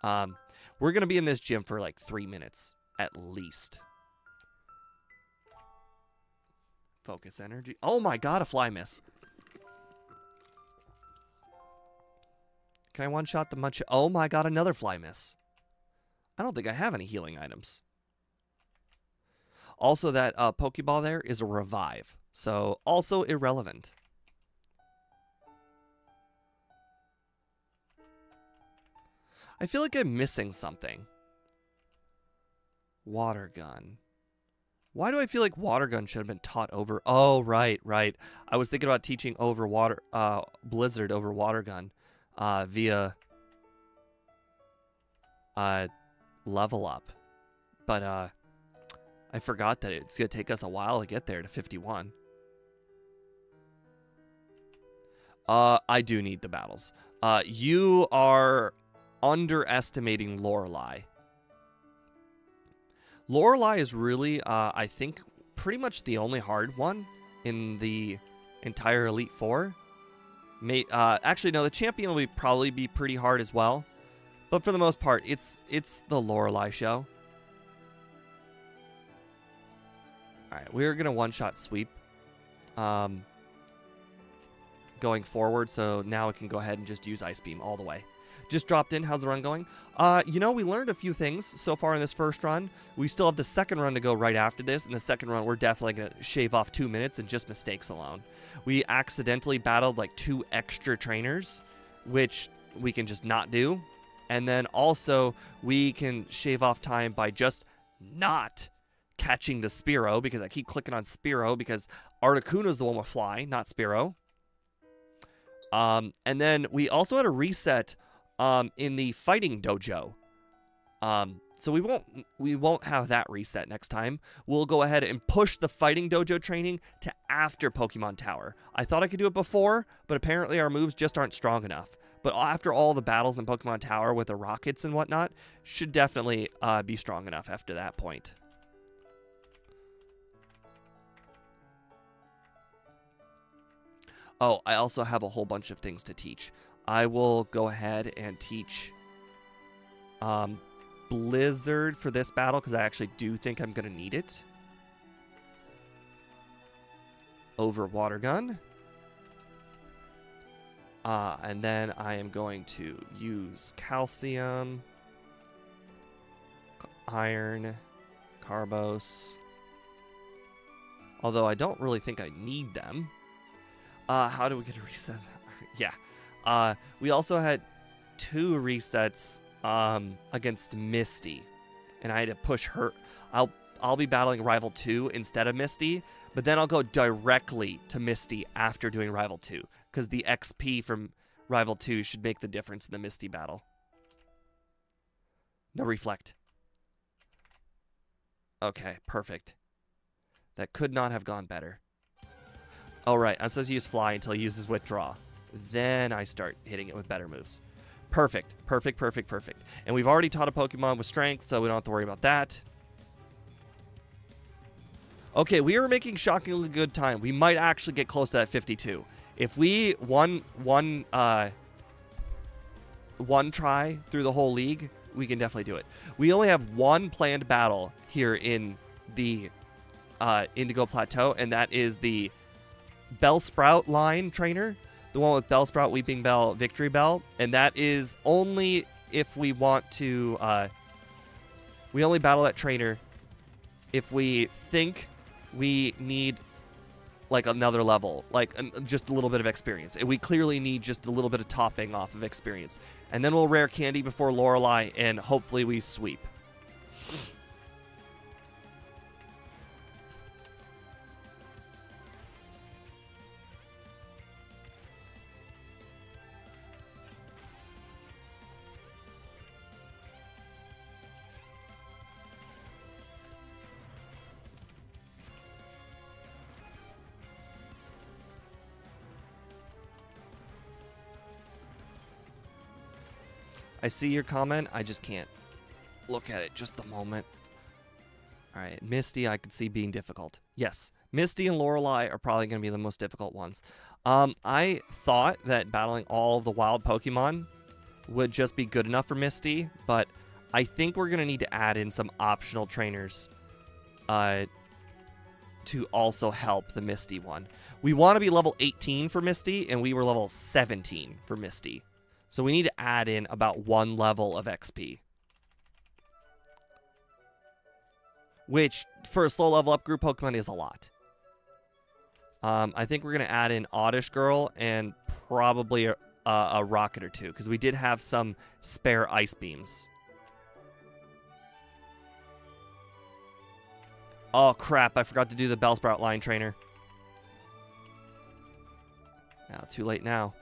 We're gonna be in this gym for like 3 minutes at least. Focus energy. Oh my god, a Fly miss. Can I one-shot the Munch? Oh my god, another Fly miss. I don't think I have any healing items. Also, that Pokeball there is a revive, so also irrelevant. I feel like I'm missing something. Water Gun. Why do I feel like Water Gun should have been taught over? Oh, right. I was thinking about teaching over Blizzard over Water Gun via level up, but I forgot that it's gonna take us a while to get there to 51. I do need the battles. You are underestimating Lorelei. Lorelei is really, I think, pretty much the only hard one in the entire Elite Four. Actually, no, the champion will probably be pretty hard as well. But for the most part, it's the Lorelei show. Alright, we're going to one-shot sweep going forward, so now we can go ahead and just use Ice Beam all the way. Just dropped in. How's the run going? You know, we learned a few things so far in this first run. We still have the second run to go right after this. In the second run, we're definitely going to shave off 2 minutes and just mistakes alone. We accidentally battled like 2 extra trainers which we can just not do. And then also we can shave off time by just not catching the Spearow, because I keep clicking on Spearow because Articuno's the one with fly, not Spearow. And then we also had a reset in the fighting dojo. So we won't have that reset next time. We'll go ahead and push the fighting dojo training to after Pokemon Tower. I thought I could do it before, but apparently our moves just aren't strong enough. But after all the battles in Pokemon Tower with the rockets and whatnot, should definitely be strong enough after that point. Oh, I also have a whole bunch of things to teach. I will go ahead and teach Blizzard for this battle, because I actually do think I'm going to need it. Over Water Gun. And then I am going to use Calcium, Iron, Carbos. Although I don't really think I need them. How do we get a reset? Yeah. We also had 2 resets against Misty, and I had to push her. I'll be battling Rival 2 instead of Misty, but then I'll go directly to Misty after doing Rival 2, because the XP from Rival 2 should make the difference in the Misty battle. No reflect. Okay, perfect. That could not have gone better. Oh, right. I'm supposed to use Fly until he uses Withdraw. Then I start hitting it with better moves. Perfect. Perfect, perfect, perfect. And we've already taught a Pokemon with Strength, so we don't have to worry about that. Okay, we are making shockingly good time. We might actually get close to that 52. If we one try through the whole league, we can definitely do it. We only have one planned battle here in the Indigo Plateau, and that is the Bellsprout line trainer. The one with Bellsprout, Weeping Bell, Victory Bell. And that is only if we want to... we only battle that trainer if we think we need like another level, like just a little bit of experience. And we clearly need just a little bit of topping off of experience. And then we'll rare candy before Lorelei, and hopefully we sweep. I see your comment. I just can't look at it just the moment. All right, Misty, I could see being difficult. Yes, Misty and Lorelei are probably going to be the most difficult ones. I thought that battling all of the wild Pokemon would just be good enough for Misty, but I think we're going to need to add in some optional trainers to also help the Misty one. We want to be level 18 for Misty, and we were level 17 for Misty. So we need to add in about 1 level of XP. Which, for a slow level up group Pokemon, is a lot. I think we're going to add in Oddish Girl and probably a Rocket or 2, because we did have some spare Ice Beams. Oh, crap. I forgot to do the Bellsprout line trainer. Now, too late now.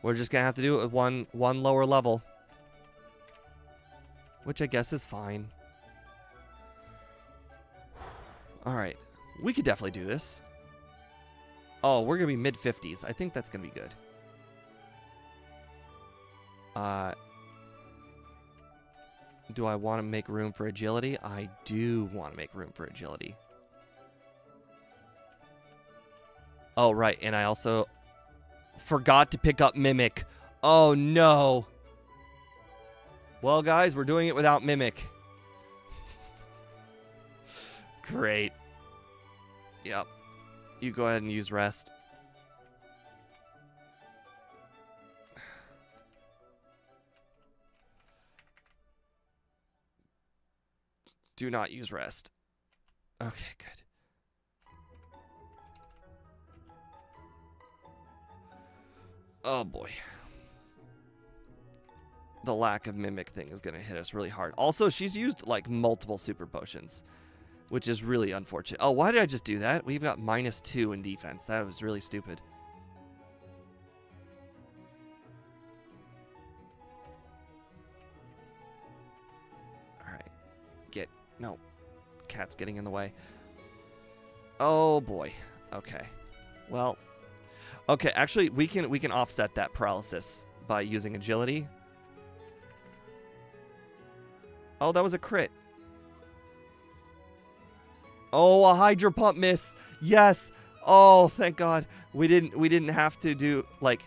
We're just going to have to do it with one lower level. Which I guess is fine. Alright. We could definitely do this. Oh, we're going to be mid-50s. I think that's going to be good. Do I want to make room for agility? I do want to make room for agility. Oh, right. And I also forgot to pick up Mimic. Oh, no. Well, guys, we're doing it without Mimic. Great. Yep. You go ahead and use Rest. Do not use Rest. Okay, good. Oh boy. The lack of mimic thing is going to hit us really hard. Also, she's used like multiple super potions, which is really unfortunate. Oh, why did I just do that? We've got -2 in defense. That was really stupid. All right. No. Cat's getting in the way. Oh boy. Okay. Well, okay, actually we can offset that paralysis by using agility. Oh, that was a crit. Oh, a Hydro Pump miss. Yes. Oh, thank God. We didn't have to do like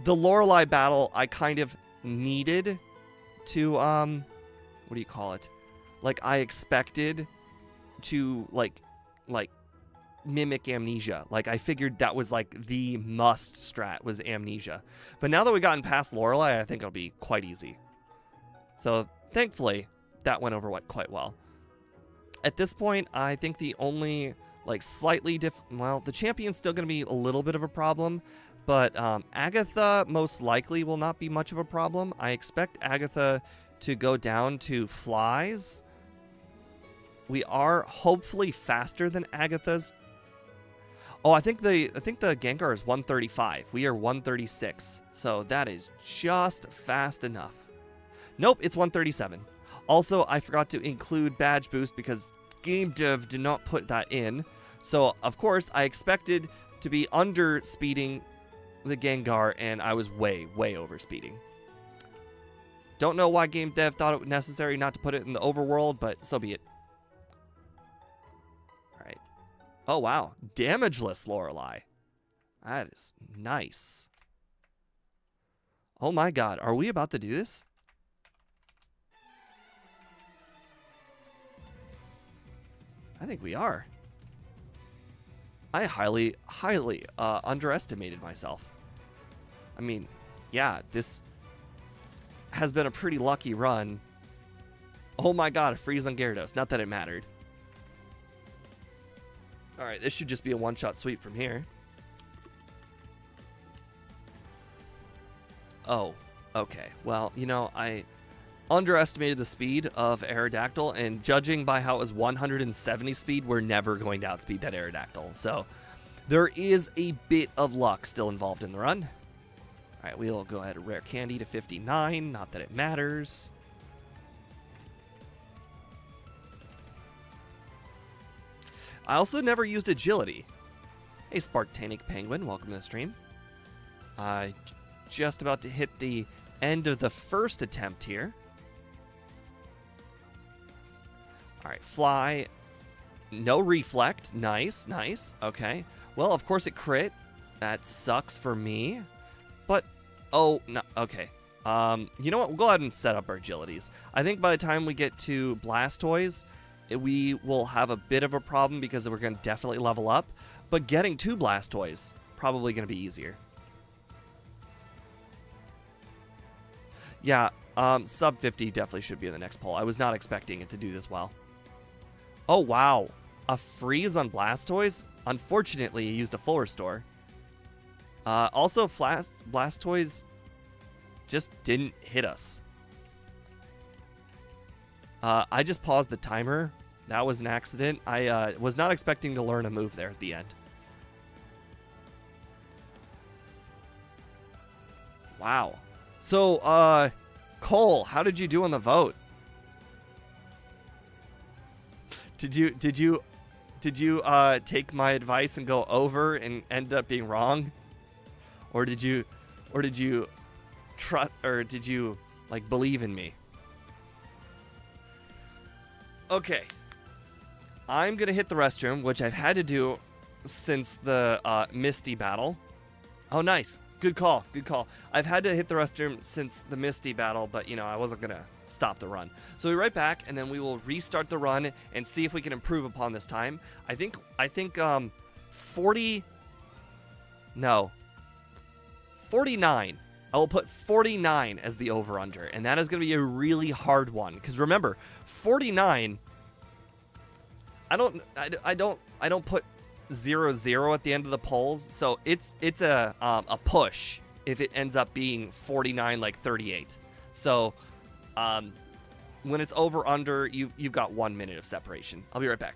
the Lorelei battle. I kind of needed to what do you call it? Like I expected to like mimic amnesia. Like I figured that was like the must strat was amnesia. But now that we've gotten past Lorelei, I think it'll be quite easy. So thankfully that went over quite well. At this point, I think the only like slightly well, the champion's still going to be a little bit of a problem, but Agatha most likely will not be much of a problem. I expect Agatha to go down to flies. We are hopefully faster than Agatha's. Oh, I think the Gengar is 135. We are 136. So that is just fast enough. Nope, it's 137. Also, I forgot to include badge boost because game dev did not put that in. So, of course, I expected to be under speeding the Gengar, and I was way over speeding. Don't know why game dev thought it was necessary not to put it in the overworld, but so be it. Alright. Oh, wow. Damageless Lorelei. That is nice. Oh my god. Are we about to do this? I think we are. I highly underestimated myself. I mean, yeah, this has been a pretty lucky run. Oh my god, a freeze on Gyarados. Not that it mattered. Alright, this should just be a one-shot sweep from here. Oh, okay. Well, you know, I underestimated the speed of Aerodactyl, and judging by how it was 170 speed, we're never going to outspeed that Aerodactyl. So there is a bit of luck still involved in the run. All right, we'll go ahead and rare candy to 59. Not that it matters. I also never used agility. Hey, Spartanic Penguin, welcome to the stream. Just about to hit the end of the first attempt here. All right, fly. No reflect. Nice, nice. Okay. Well, of course it crit. That sucks for me. But, oh, no, okay. You know what? We'll go ahead and set up our agilities. I think by the time we get to Blastoise, we will have a bit of a problem because we're going to definitely level up. But getting to Blastoise, probably going to be easier. Yeah, sub 50 definitely should be in the next poll. I was not expecting it to do this well. Oh, wow. A freeze on Blastoise? Unfortunately, he used a full restore. Also, Blastoise just didn't hit us. I just paused the timer. That was an accident. I was not expecting to learn a move there at the end. Wow. So, Cole, how did you do on the vote? Did you take my advice and go over and end up being wrong? Or did you trust, or did you like believe in me? Okay. I'm going to hit the restroom, which I've had to do since the Misty battle. Oh, nice. Good call. Good call. I've had to hit the restroom since the Misty battle, but, you know, I wasn't going to stop the run. So we'll be right back, and then we will restart the run and see if we can improve upon this time. I think 49. I will put 49 as the over-under, and that is going to be a really hard one. Because remember, 49, I don't put 0-0 at the end of the polls, so it's a push if it ends up being 49 like 38. So when it's over under, you've got 1 minute of separation. I'll be right back.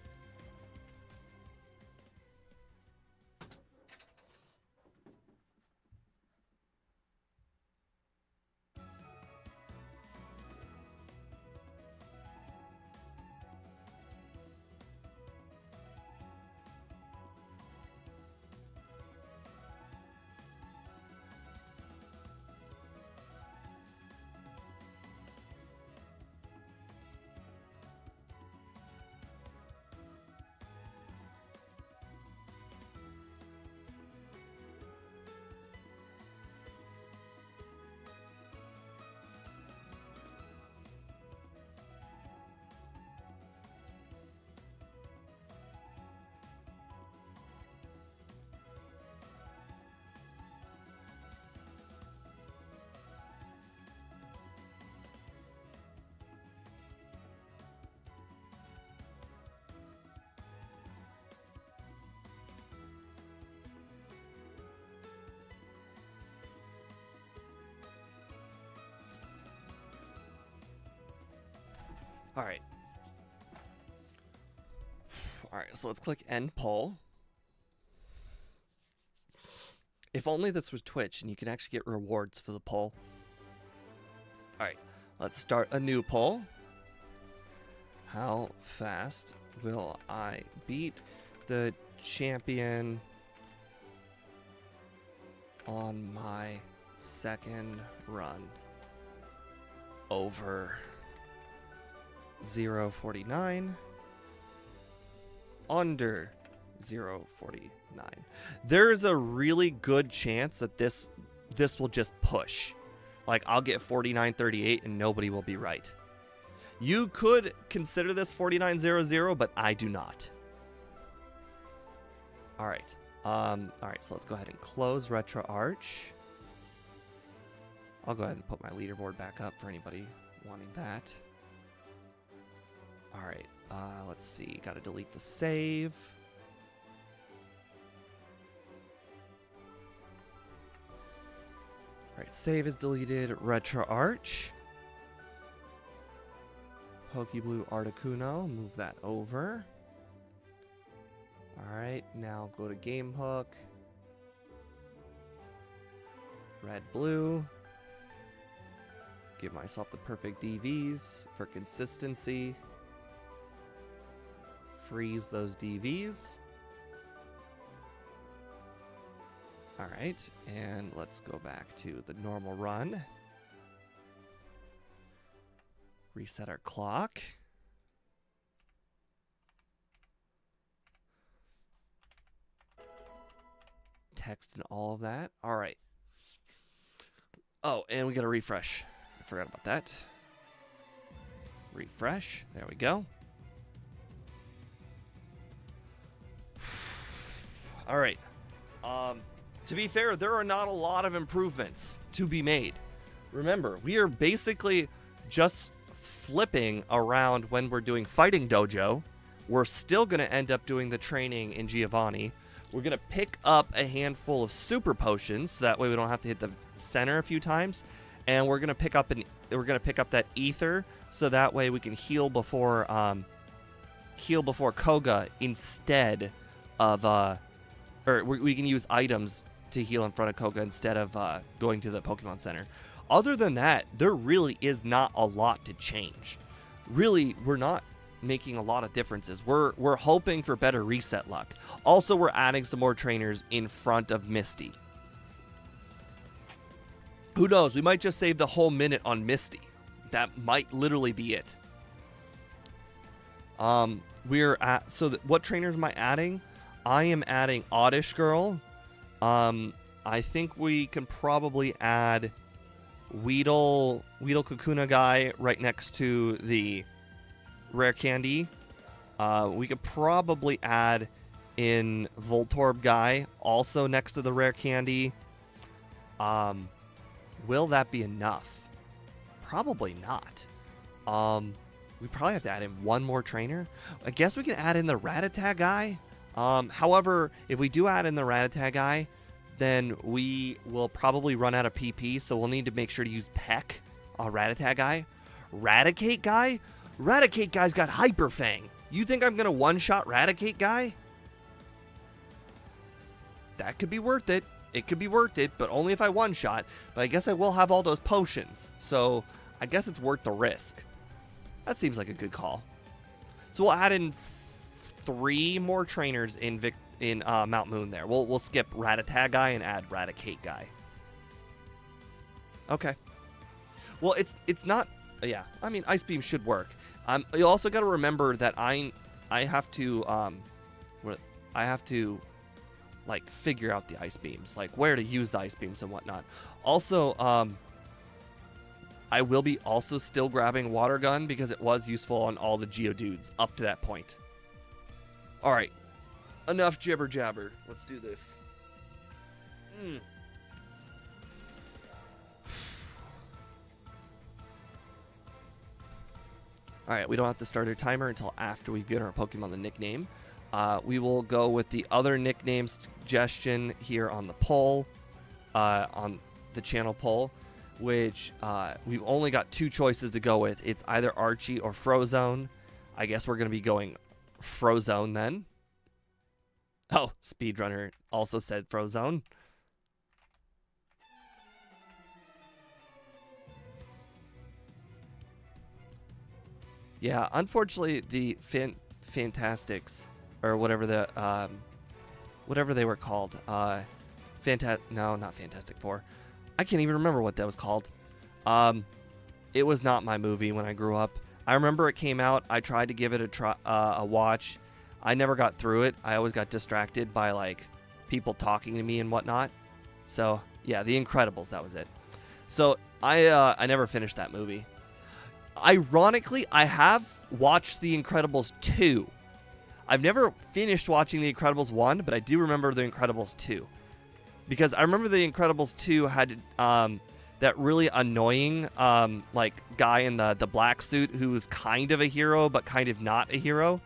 All right. All right, so let's click end poll. If only this was Twitch and you can actually get rewards for the poll. All right, let's start a new poll. How fast will I beat the champion on my second run? Over 0.49, under 0.49. There's a really good chance that this will just push. Like, I'll get 49.38 and nobody will be right. You could consider this 49.00, but I do not. All right. All right, so let's go ahead and close Retro Arch. I'll go ahead and put my leaderboard back up for anybody wanting that. All right, let's see. Got to delete the save. All right, save is deleted. Retro Arch. Pokeblue Articuno. Move that over. All right, now go to Game Hook. Red, blue. Give myself the perfect DVs for consistency. Freeze those DVs. All right, and let's go back to the normal run. Reset our clock. Text and all of that. All right. Oh, and we got to refresh. I forgot about that. Refresh. There we go. All right. To be fair, there are not a lot of improvements to be made. Remember, we are basically just flipping around when we're doing Fighting Dojo. We're still going to end up doing the training in Giovanni. We're going to pick up a handful of super potions, so that way we don't have to hit the center a few times. And we're going to pick up that ether, so that way we can heal before Koga instead of or we can use items to heal in front of Koga instead of going to the Pokemon Center. Other than that, there really is not a lot to change. Really, we're not making a lot of differences. We're hoping for better reset luck. Also, we're adding some more trainers in front of Misty. Who knows? We might just save the whole minute on Misty. That might literally be it. What trainers am I adding? I am adding Oddish Girl. I think we can probably add Weedle Kakuna guy right next to the Rare Candy. We could probably add in Voltorb guy also next to the Rare Candy. Will that be enough? Probably not. We probably have to add in one more trainer. I guess we can add in the Rattata guy. However, if we do add in the Rattata guy, then we will probably run out of PP, so we'll need to make sure to use Peck on Rattata guy. Raticate guy? Raticate guy's got Hyper Fang. You think I'm going to one-shot Raticate guy? That could be worth it. It could be worth it, but only if I one-shot. But I guess I will have all those potions, so I guess it's worth the risk. That seems like a good call. So we'll add in 3 more trainers in Mount Moon there. We'll skip Rattata guy and add Raticate guy. Okay. Well, it's not... Yeah, I mean, Ice Beam should work. You also got to remember that I have to like figure out the Ice Beams, like where to use the Ice Beams and whatnot. Also, I will be also still grabbing Water Gun because it was useful on all the Geodudes up to that point. All right, enough jibber jabber. Let's do this. All right, we don't have to start our timer until after we get our Pokemon the nickname. We will go with the other nickname suggestion here on the poll, on the channel poll, which we've only got 2 choices to go with. It's either Archie or Frozone. I guess we're going to be going Frozone then. Oh, Speedrunner also said Frozone. Yeah, unfortunately, the Fantastics, or whatever they were called, no, not Fantastic Four. I can't even remember what that was called. It was not my movie when I grew up. I remember it came out. I tried to give it a watch. I never got through it. I always got distracted by like people talking to me and whatnot. So yeah, The Incredibles, that was it. So I never finished that movie. Ironically, I have watched The Incredibles 2. I've never finished watching The Incredibles 1, but I do remember The Incredibles 2. Because I remember The Incredibles 2 had that really annoying like guy in the black suit who was kind of a hero, but kind of not a hero.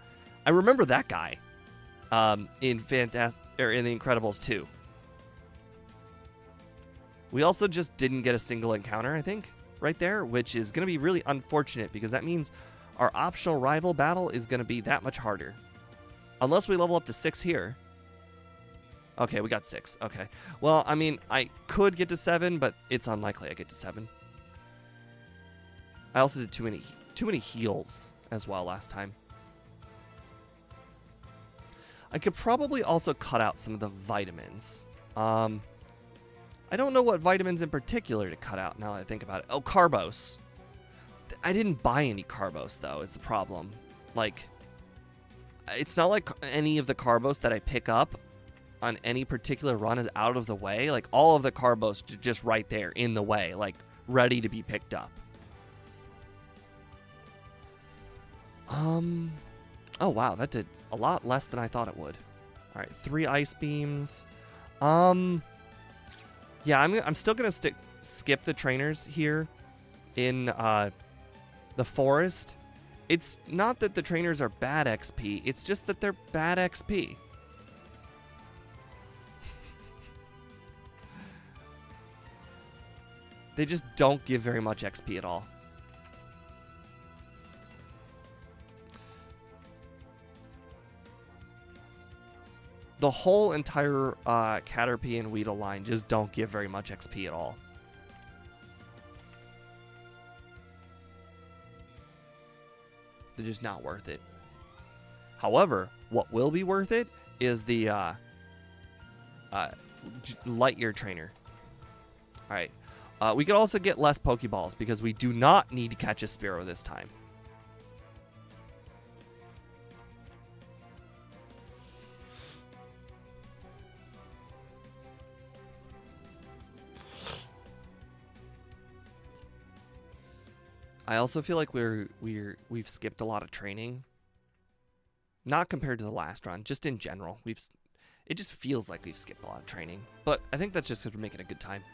I remember that guy in The Incredibles 2. We also just didn't get a single encounter, I think, right there, which is going to be really unfortunate because that means our optional rival battle is going to be that much harder. Unless we level up to 6 here. Okay, we got 6. Okay. Well, I mean, I could get to 7, but it's unlikely I get to 7. I also did too many heals as well last time. I could probably also cut out some of the vitamins. I don't know what vitamins in particular to cut out now that I think about it. Oh, Carbos. I didn't buy any Carbos, though, is the problem. Like, it's not like any of the Carbos that I pick up on any particular run is out of the way. Like, all of the Carbos just right there in the way, like, ready to be picked up. Oh, wow, that did a lot less than I thought it would. All right, 3 Ice Beams. Yeah, I'm still going to skip the trainers here in the forest. It's not that the trainers are bad XP. It's just that they're bad XP. They just don't give very much XP at all. The whole entire Caterpie and Weedle line just don't give very much XP at all. They're just not worth it. However, what will be worth it is the Lightyear trainer. All right. We could also get less Pokeballs because we do not need to catch a Spearow this time. I also feel like we've skipped a lot of training. Not compared to the last run, just in general. It just feels like we've skipped a lot of training. But I think that's just because we're making a good time.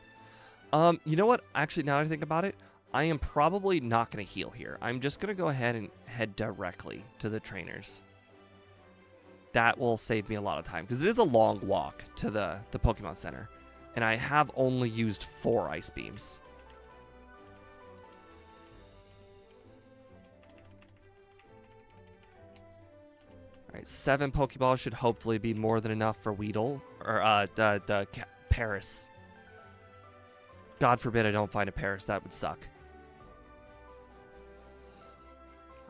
You know what? Actually, now that I think about it, I am probably not going to heal here. I'm just going to go ahead and head directly to the trainers. That will save me a lot of time because it is a long walk to the Pokemon Center. And I have only used 4 ice beams. Alright, 7 Pokeballs should hopefully be more than enough for Weedle. Or, Paris. God forbid I don't find a Paris. That would suck.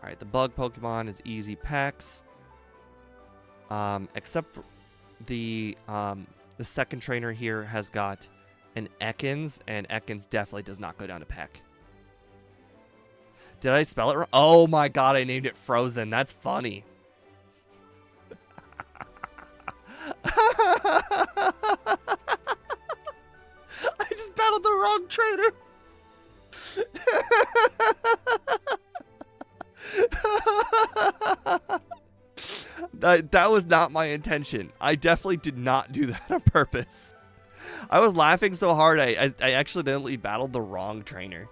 Alright, the bug Pokemon is easy Pex. Except for the second trainer here has got an Ekans, and Ekans definitely does not go down to Peck. Did I spell it wrong? Oh my god, I named it Frozen. That's funny. I just battled the wrong trainer. That was not my intention. I definitely did not do that on purpose. I was laughing so hard I accidentally battled the wrong trainer.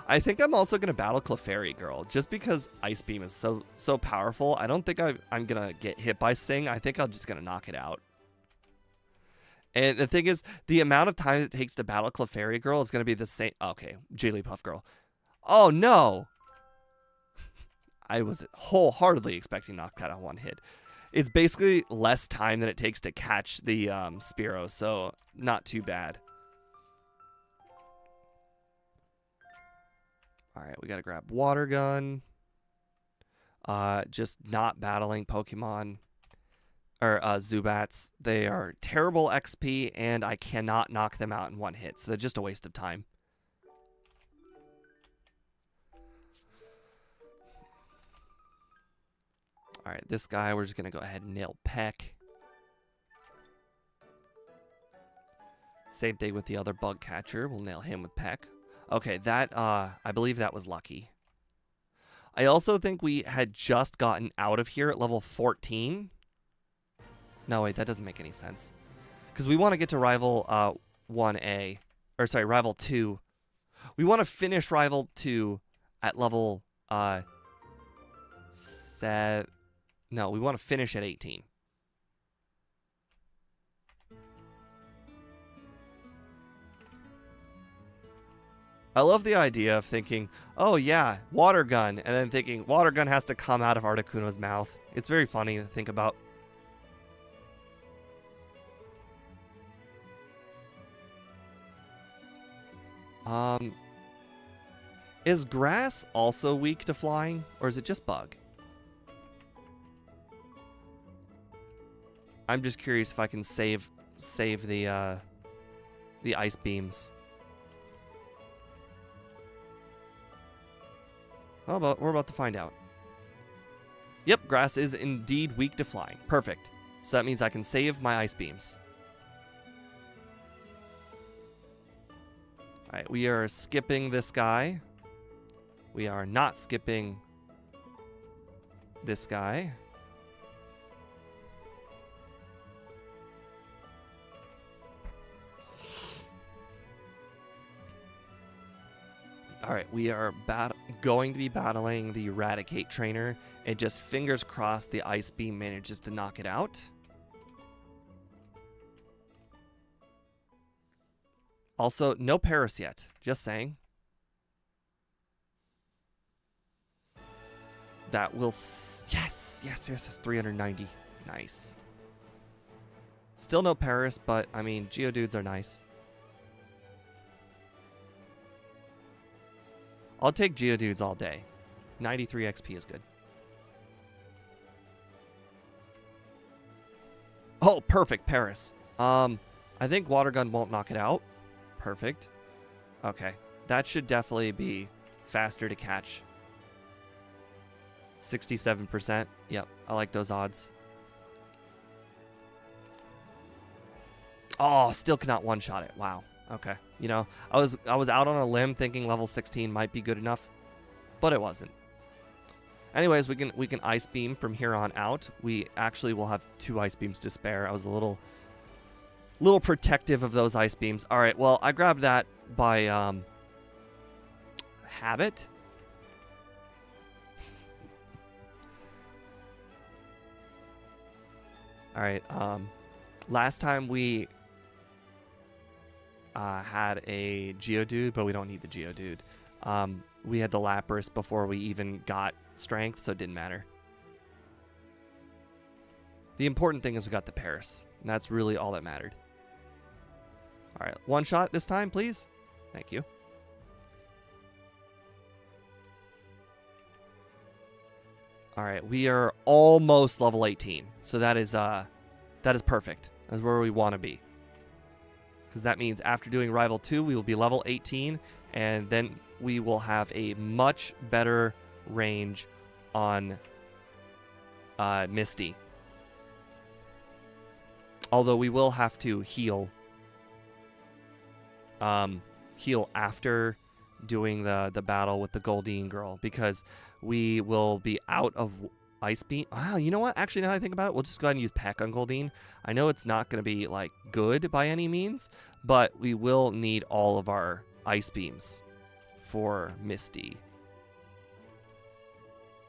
I think I'm also going to battle Clefairy Girl, just because Ice Beam is so powerful. I don't think I'm going to get hit by Sing. I think I'm just going to knock it out. And the thing is, the amount of time it takes to battle Clefairy Girl is going to be the same. Okay, Jigglypuff Girl. Oh, no. I was wholeheartedly expecting to knock that out one hit. It's basically less time than it takes to catch the Spearow, so not too bad. Alright, we gotta grab Water Gun. Just not battling Pokemon, or Zubats. They are terrible XP, and I cannot knock them out in one hit, so they're just a waste of time. Alright, this guy, we're just going to go ahead and nail Peck. Same thing with the other bug catcher. We'll nail him with Peck. Okay, that, I believe that was lucky. I also think we had just gotten out of here at level 14. No, wait, that doesn't make any sense. Because we want to get to Rival 1A. Or, sorry, Rival 2. We want to finish Rival 2 at level 7... No, we want to finish at 18. I love the idea of thinking, oh yeah, Water Gun, and then thinking Water Gun has to come out of Articuno's mouth. It's very funny to think about. Is Grass also weak to flying, or is it just Bug? I'm just curious if I can save the ice beams. Oh, but we're about to find out. Yep, Grass is indeed weak to flying. Perfect. So that means I can save my ice beams. Alright, we are skipping this guy. We are not skipping this guy. Alright, we are going to be battling the Eradicate trainer, and just fingers crossed the Ice Beam manages to knock it out. Also, no Paris yet, just saying. That will... Yes, 390. Nice. Still no Paris, but, I mean, Geodudes are nice. I'll take Geodudes all day. 93 XP is good. Oh, perfect, Paris. I think Water Gun won't knock it out. Perfect. Okay, that should definitely be faster to catch. 67%. Yep, I like those odds. Oh, still cannot one-shot it. Wow. Okay. You know, I was out on a limb thinking level 16 might be good enough, but it wasn't. Anyways, we can Ice Beam from here on out. We actually will have 2 Ice Beams to spare. I was a little protective of those Ice Beams. All right, well, I grabbed that by habit. All right. Last time we had a Geodude, but we don't need the Geodude. We had the Lapras before we even got Strength, so it didn't matter. The important thing is we got the Paris, and that's really all that mattered. All right, one shot this time, please. Thank you. All right, we are almost level 18, so that is perfect. That's where we want to be. Because that means after doing Rival 2, we will be level 18, and then we will have a much better range on Misty. Although we will have to heal after doing the battle with the Goldeen girl, because we will be out of Ice Beam. Wow, you know what? Actually, now that I think about it, we'll just go ahead and use Peck on Goldeen. I know it's not going to be, like, good by any means, but we will need all of our Ice Beams for Misty.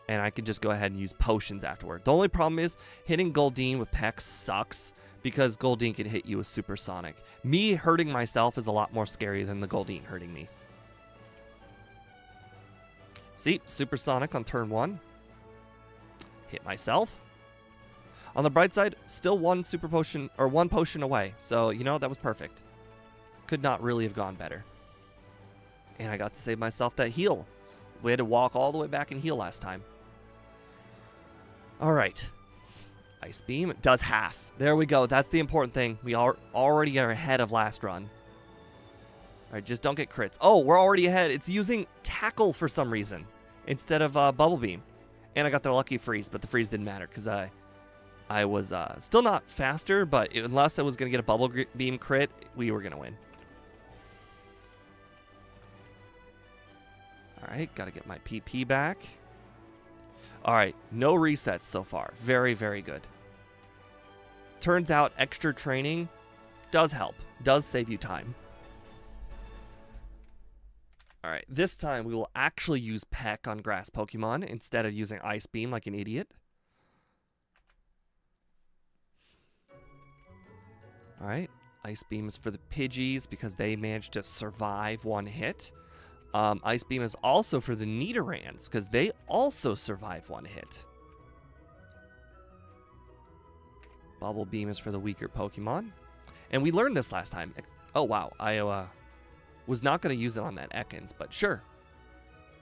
And I can just go ahead and use potions afterward. The only problem is hitting Goldeen with Peck sucks, because Goldeen can hit you with Supersonic. Me hurting myself is a lot more scary than the Goldeen hurting me. See, Supersonic on turn 1. Hit myself. On the bright side, still one super potion, or one potion away. So, you know, that was perfect. Could not really have gone better. And I got to save myself that heal. We had to walk all the way back and heal last time. All right. Ice Beam does half. There we go. That's the important thing. We already are ahead of last run. All right, just don't get crits. Oh, we're already ahead. It's using Tackle for some reason instead of Bubble Beam. And I got the lucky freeze, but the freeze didn't matter because I was still not faster, but unless I was going to get a Bubble Beam crit, we were going to win. All right, got to get my PP back. All right, no resets so far. Very, very good. Turns out extra training does help, does save you time. All right, this time we will actually use Peck on grass Pokemon instead of using Ice Beam like an idiot. All right, Ice Beam is for the Pidgeys because they managed to survive one hit. Ice Beam is also for the Nidorans because they also survive one hit. Bubble Beam is for the weaker Pokemon. And we learned this last time. Oh, wow. I was not going to use it on that Ekans, but sure.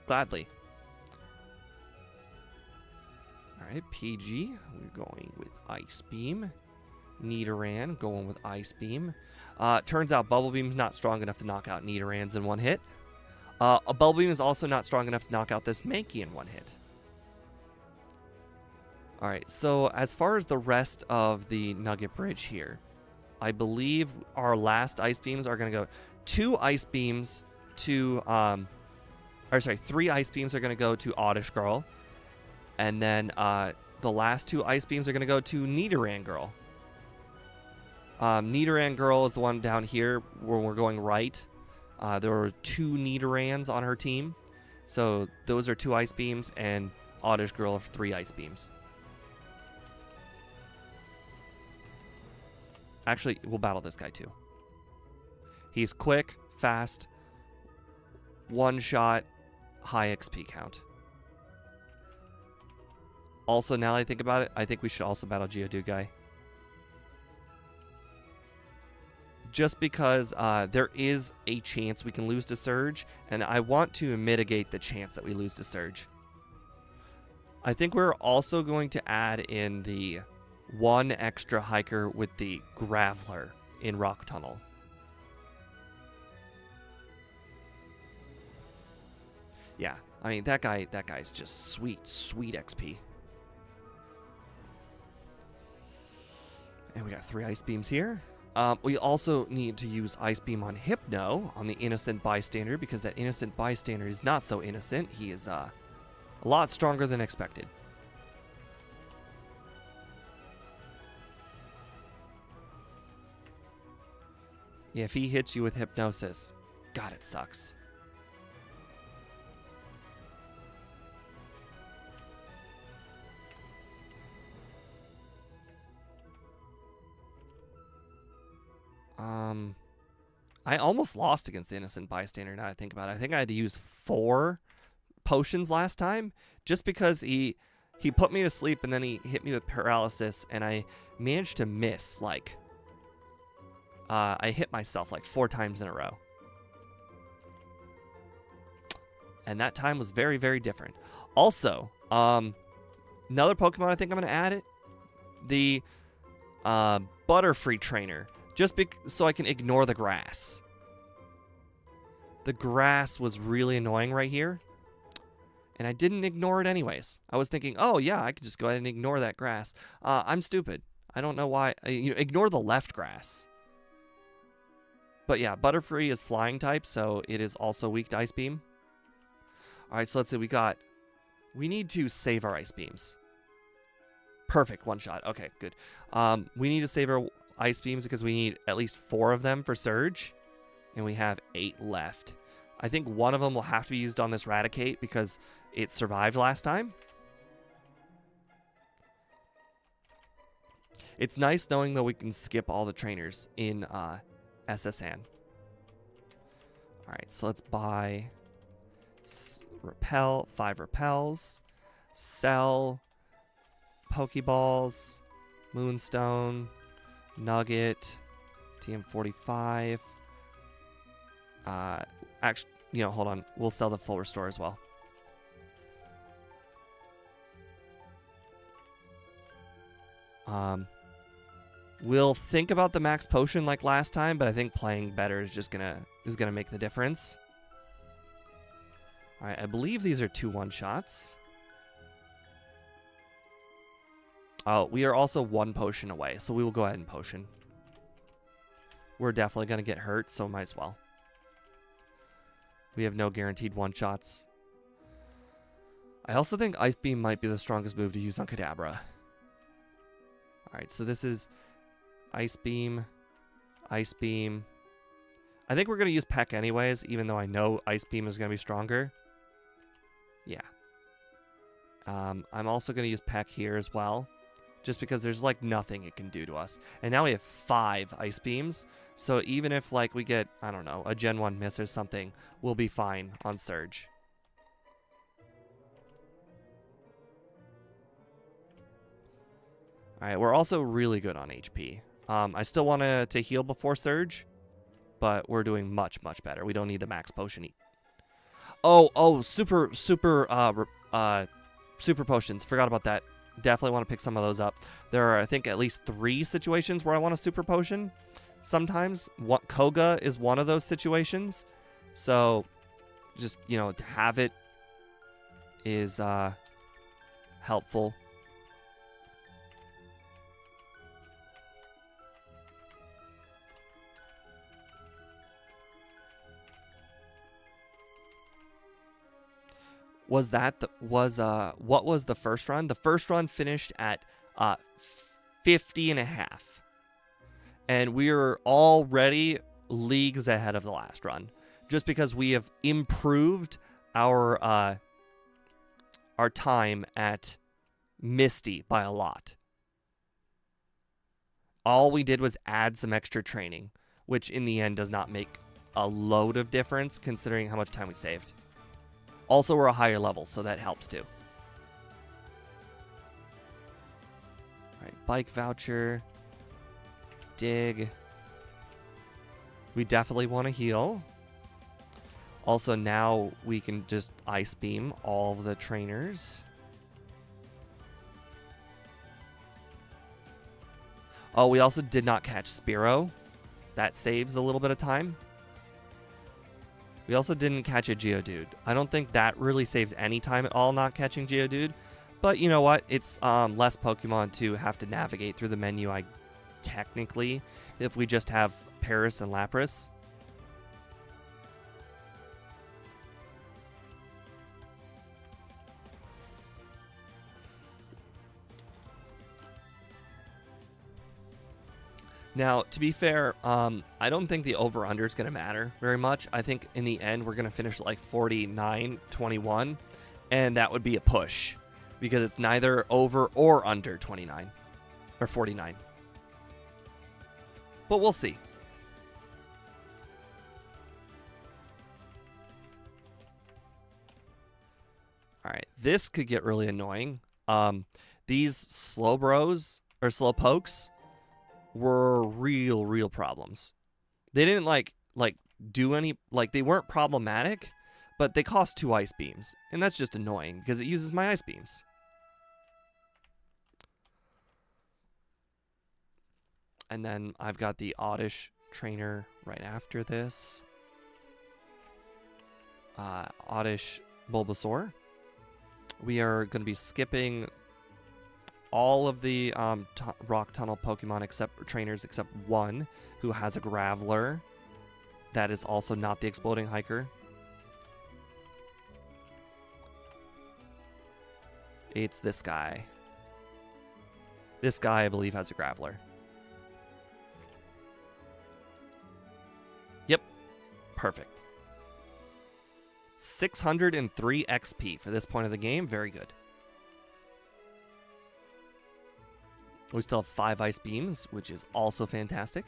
Gladly. All right, PG. We're going with Ice Beam. Nidoran going with Ice Beam. Turns out Bubble Beam is not strong enough to knock out Nidorans in one hit. A Bubble Beam is also not strong enough to knock out this Mankey in one hit. Alright, so as far as the rest of the Nugget Bridge here, I believe our last Ice Beams are going to go 2 Ice Beams to, 3 Ice Beams are going to go to Oddish Girl, and then the last 2 Ice Beams are going to go to Nidoran Girl. Nidoran Girl is the one down here where we're going right. There were 2 Nidorans on her team. So those are 2 Ice Beams, and Oddish Girl are 3 Ice Beams. Actually, we'll battle this guy too. He's quick, fast, one shot, high XP count. Also, now that I think about it, I think we should also battle Geodude guy. Just because there is a chance we can lose to Surge, and I want to mitigate the chance that we lose to Surge. I think we're also going to add in the 1 extra hiker with the Graveler in Rock Tunnel. Yeah, I mean, that guy's just sweet XP. And we got 3 Ice Beams here. We also need to use Ice Beam on Hypno, on the Innocent Bystander, because that Innocent Bystander is not so innocent. He is a lot stronger than expected. Yeah, if he hits you with Hypnosis, God, it sucks. I almost lost against the Innocent Bystander now I think about it. I think I had to use 4 potions last time just because he put me to sleep and then he hit me with paralysis and I managed to miss like I hit myself like 4 times in a row. And that time was very, very different. Also, another Pokemon I think I'm going to add it. The Butterfree Trainer. Just so I can ignore the grass. The grass was really annoying right here. And I didn't ignore it anyways. I was thinking, oh yeah, I could just go ahead and ignore that grass. I'm stupid. I don't know why. Ignore the left grass. But yeah, Butterfree is flying type, so it is also weak to Ice Beam. Alright, so let's see, we need to save our Ice Beams. Perfect, one shot. Okay, good. We need to save our Ice Beams because we need at least 4 of them for Surge. And we have 8 left. I think one of them will have to be used on this Raticate because it survived last time. It's nice knowing that we can skip all the trainers in SSN. Alright, so let's buy Repel, 5 Repels, sell Pokeballs, Moonstone, Nugget, TM45. Actually, hold on. We'll sell the full restore as well. We'll think about the max potion like last time, but I think playing better is just gonna make the difference. All right, I believe these are 2 one-shots. Oh, we are also 1 potion away, so we will go ahead and potion. We're definitely gonna get hurt, so might as well. We have no guaranteed one-shots. I also think Ice Beam might be the strongest move to use on Kadabra. Alright, so this is Ice Beam, Ice Beam. I think we're going to use Peck anyways, even though I know Ice Beam is going to be stronger. Yeah. I'm also going to use Peck here as well, just because there's like nothing it can do to us. And now we have 5 Ice Beams, so even if like we get, I don't know, a Gen 1 miss or something, we'll be fine on Surge. Alright, we're also really good on HP. I still want to heal before Surge, but we're doing much, much better. We don't need the max potion. Super potions. Forgot about that. Definitely want to pick some of those up. There are, I think, at least 3 situations where I want a super potion. Sometimes. Koga is one of those situations. So, just, to have it is helpful. What was the first run? The first run finished at 50.5. And we're already leagues ahead of the last run. Just because we have improved our time at Misty by a lot. All we did was add some extra training, which in the end does not make a load of difference considering how much time we saved. Also, we're a higher level, so that helps too. Alright, bike voucher. Dig. We definitely want to heal. Also, now we can just Ice Beam all of the trainers. Oh, we also did not catch Spearow. That saves a little bit of time. We also didn't catch a Geodude. I don't think that really saves any time at all not catching Geodude. But you know what? It's less Pokemon to have to navigate through the menu, technically, if we just have Paris and Lapras. Now, to be fair, I don't think the over-under is going to matter very much. I think in the end, we're going to finish like 49-21, and that would be a push because it's neither over or under 29 or 49. But we'll see. this could get really annoying. These slow bros or slow pokes were real problems. They didn't like do any, like, they weren't problematic, but they cost 2 ice beams, and that's just annoying because it uses my ice beams. And then I've got the Oddish trainer right after this. Oddish Bulbasaur. We are going to be skipping all of the Rock Tunnel Pokemon trainers except one who has a Graveler. That is also not the Exploding Hiker. It's this guy. This guy, I believe, has a Graveler. Yep. Perfect. 603 XP for this point of the game. Very good. We still have 5 Ice Beams, which is also fantastic.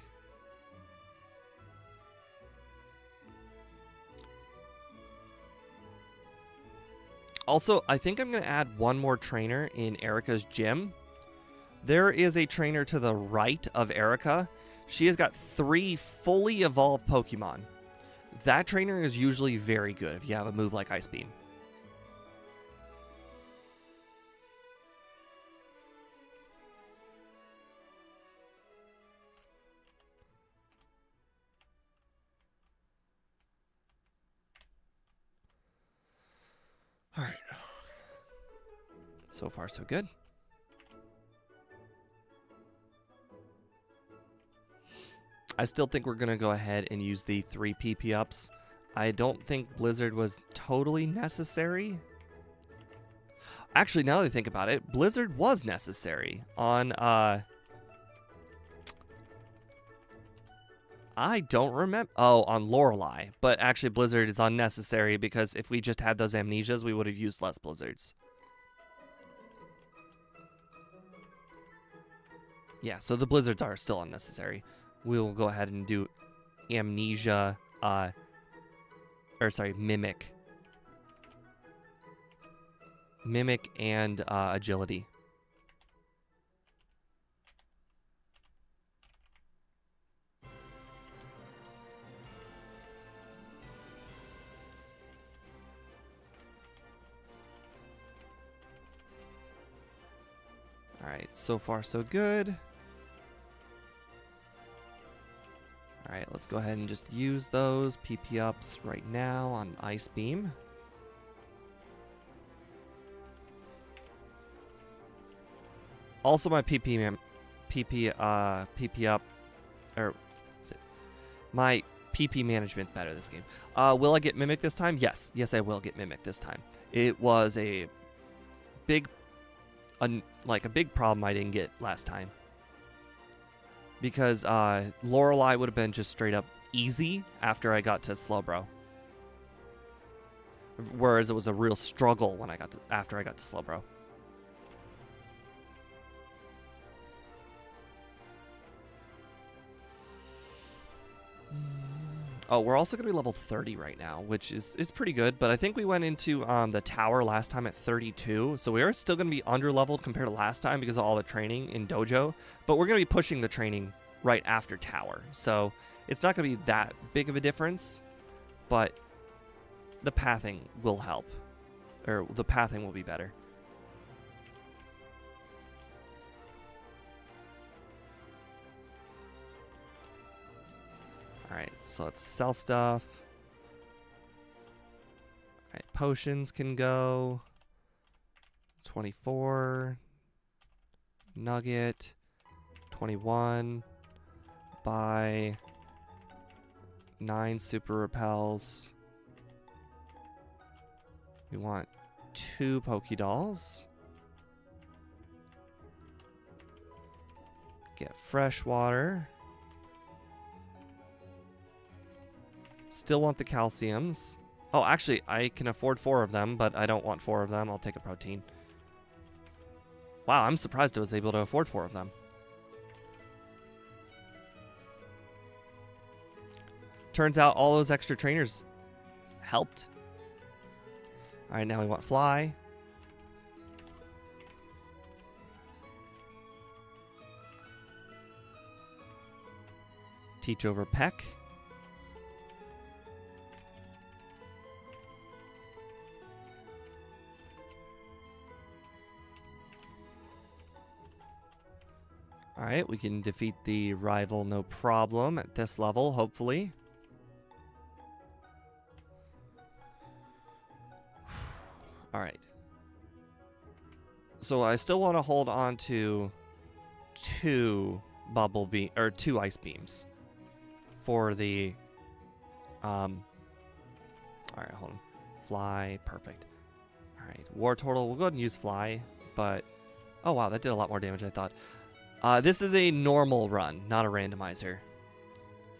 Also, I think I'm going to add one more trainer in Erica's gym. There is a trainer to the right of Erica. She has got 3 fully evolved Pokemon. That trainer is usually very good if you have a move like Ice Beam. All right. So far, so good. I still think we're going to go ahead and use the 3 PP ups. I don't think Blizzard was totally necessary. Actually, now that I think about it, Blizzard was necessary on, I don't remember. Oh, on Lorelei. But actually, Blizzard is unnecessary because if we just had those amnesias, we would have used less Blizzards. Yeah, so the Blizzards are still unnecessary. We'll go ahead and do Amnesia, Mimic. Mimic and Agility. Alright, so far so good. Alright, let's go ahead and just use those PP ups right now on Ice Beam. Also, my PP up, or is it, my PP management's better this game. Will I get Mimic this time? Yes, I will get Mimic this time. It was a big, a big problem I didn't get last time. Because Lorelei would have been just straight up easy after I got to Slowbro. Whereas it was a real struggle when after I got to Slowbro. Oh, we're also going to be level 30 right now, which is pretty good. But I think we went into the tower last time at 32. So we are still going to be under-leveled compared to last time because of all the training in Dojo. But we're going to be pushing the training right after tower. So it's not going to be that big of a difference. But the pathing will help. Or the pathing will be better. Alright, so let's sell stuff. Alright, potions can go. 24. Nugget. 21. Buy 9 super repels. We want 2 Pokedolls. Get fresh water. Still want the calciums. Oh, actually, I can afford 4 of them, but I don't want 4 of them. I'll take a protein. Wow, I'm surprised I was able to afford 4 of them. Turns out all those extra trainers helped. Alright, now we want fly. Teach over Peck. Alright, we can defeat the rival no problem at this level, hopefully. Alright. So I still want to hold on to two ice beams for the alright, hold on. Fly, perfect. Alright, War Turtle, we'll go ahead and use Fly, but oh wow, that did a lot more damage than I thought. This is a normal run, not a randomizer.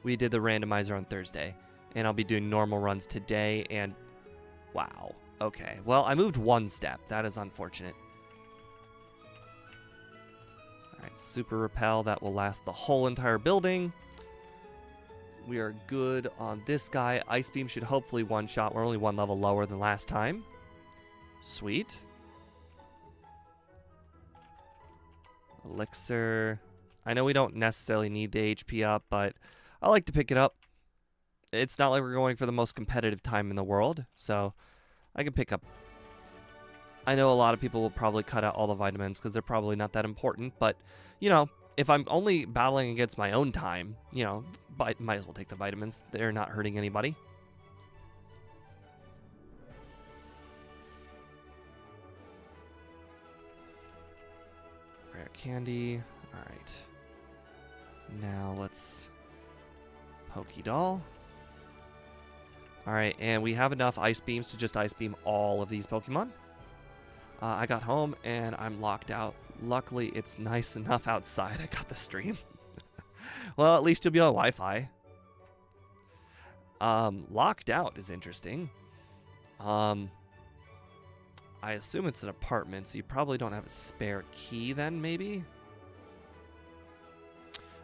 We did the randomizer on Thursday, and I'll be doing normal runs today, and wow. Okay, well, I moved one step. That is unfortunate. Alright, Super Repel. That will last the whole entire building. We are good on this guy. Ice Beam should hopefully one-shot. We're only one level lower than last time. Sweet. Elixir. I know we don't necessarily need the HP up, but I like to pick it up. It's not like we're going for the most competitive time in the world, so I can pick up. I know a lot of people will probably cut out all the vitamins because they're probably not that important, but, you know, if I'm only battling against my own time, you know, might as well take the vitamins. They're not hurting anybody. Rare candy. Alright. Now let's Pokedoll. Alright, and we have enough Ice Beams to just Ice Beam all of these Pokemon. I got home and I'm locked out. Luckily, it's nice enough outside I got the stream. Well, at least you'll be on Wi-Fi. Locked out is interesting. I assume it's an apartment, so you probably don't have a spare key then, maybe?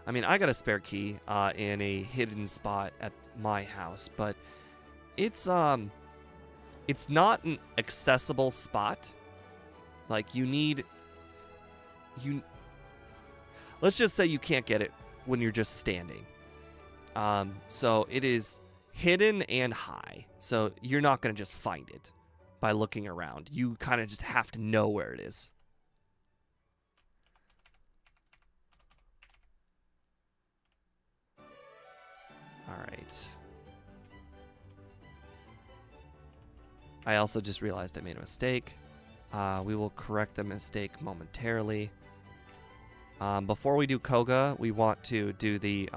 I mean, I got a spare key in a hidden spot at my house, but it's not an accessible spot. Like, let's just say you can't get it when you're just standing. So it is hidden and high, so you're not going to just find it by looking around. You kind of just have to know where it is. Alright. I also just realized I made a mistake. We will correct the mistake momentarily. Before we do Koga, we want to do the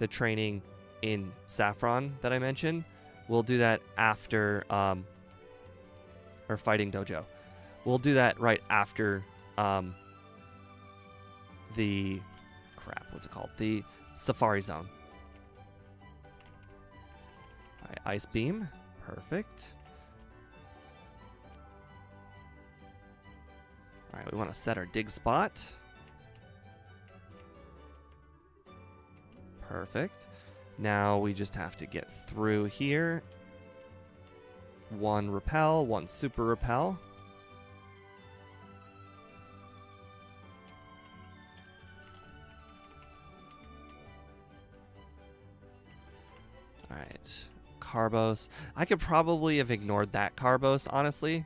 training in Saffron that I mentioned. We'll do that after... or Fighting Dojo. We'll do that right after the... crap, what's it called? The Safari Zone. Alright, Ice Beam. Perfect. Alright, we want to set our dig spot. Perfect. Now we just have to get through here. One repel, one super repel. Alright, Carbos. I could probably have ignored that Carbos, honestly.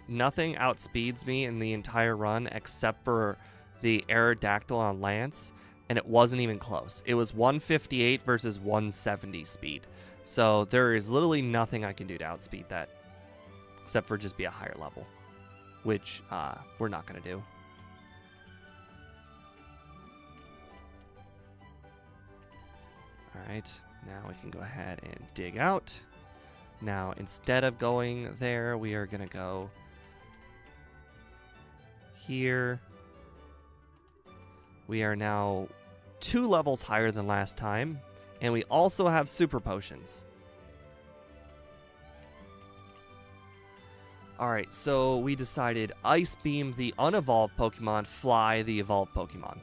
Nothing outspeeds me in the entire run except for the Aerodactyl on Lance, and it wasn't even close. It was 158 versus 170 speed. So there is literally nothing I can do to outspeed that, except for just be a higher level, which we're not going to do. Alright, now we can go ahead and dig out. Now, instead of going there, we are going to go here. We are now 2 levels higher than last time, and we also have super potions. Alright, so we decided Ice Beam the unevolved Pokemon, Fly the evolved Pokemon.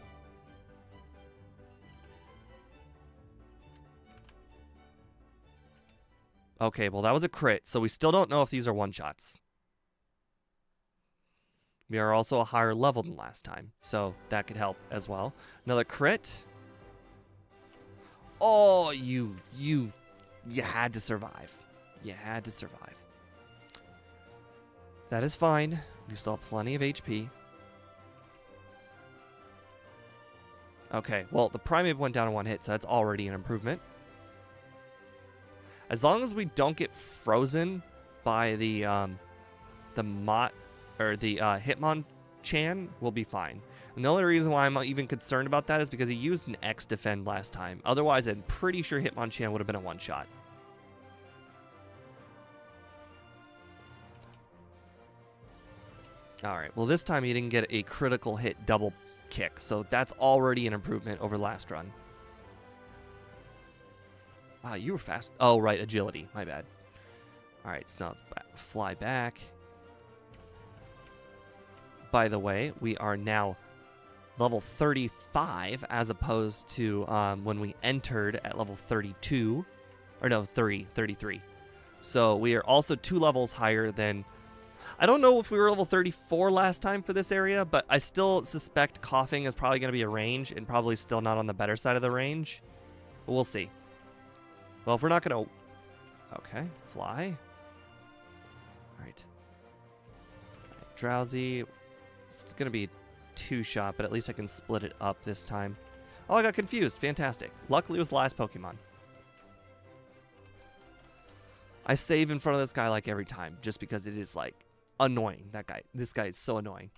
Okay, well that was a crit, so we still don't know if these are one-shots. We are also a higher level than last time, so that could help as well. Another crit. Oh, you had to survive. You had to survive. That is fine. You still have plenty of HP. Okay, well, the Primeape went down in one hit, so that's already an improvement. As long as we don't get frozen by the Hitmonchan, we'll be fine. And the only reason why I'm even concerned about that is because he used an X defend last time. Otherwise, I'm pretty sure Hitmonchan would have been a one-shot. Alright, well this time he didn't get a critical hit double kick, so that's already an improvement over last run. Wow, you were fast. Oh, right, agility. My bad. Alright, so now let's fly back. By the way, we are now level 35 as opposed to when we entered at level 32. Or no, 33. So we are also 2 levels higher than... I don't know if we were level 34 last time for this area, but I still suspect coughing is probably going to be a range and probably still not on the better side of the range. But we'll see. Well, if we're not going to... Okay, fly. Alright. Drowsy. It's going to be 2-shot, but at least I can split it up this time. Oh, I got confused. Fantastic. Luckily, it was the last Pokemon. I save in front of this guy like every time, just because it is like annoying. This guy is so annoying.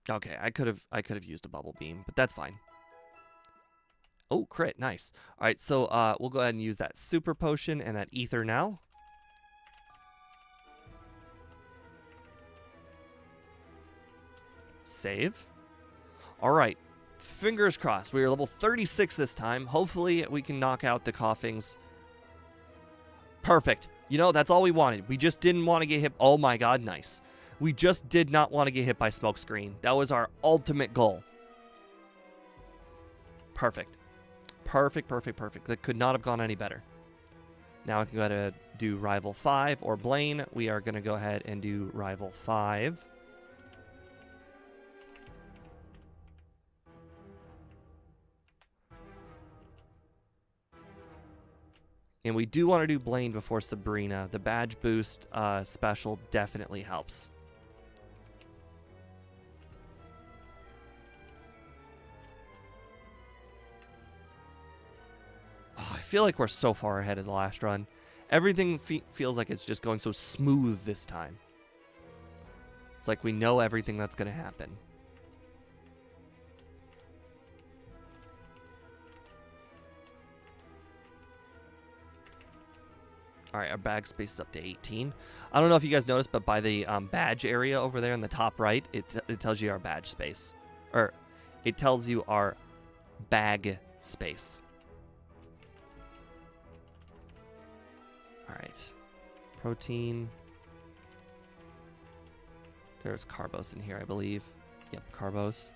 Okay, I could have used a bubble beam, but that's fine. Oh, crit, nice. All right, so we'll go ahead and use that super potion and that ether now. Save. All right. Fingers crossed. We are level 36 this time. Hopefully we can knock out the coughings. Perfect. You know, that's all we wanted. We just didn't want to get hit. Oh my god, nice. We just did not want to get hit by Smokescreen. That was our ultimate goal. Perfect. Perfect. That could not have gone any better. Now I can go ahead and do Rival 5 or Blaine. We are going to go ahead and do Rival 5. And we do want to do Blaine before Sabrina. The badge boost special definitely helps. Oh, I feel like we're so far ahead of the last run. Everything feels like it's just going so smooth this time. It's like we know everything that's going to happen. All right, our bag space is up to 18. I don't know if you guys noticed, but by the badge area over there in the top right, it tells you our badge space. Or it tells you our bag space. All right. Protein. There's Carbos in here, I believe. Yep, Carbos.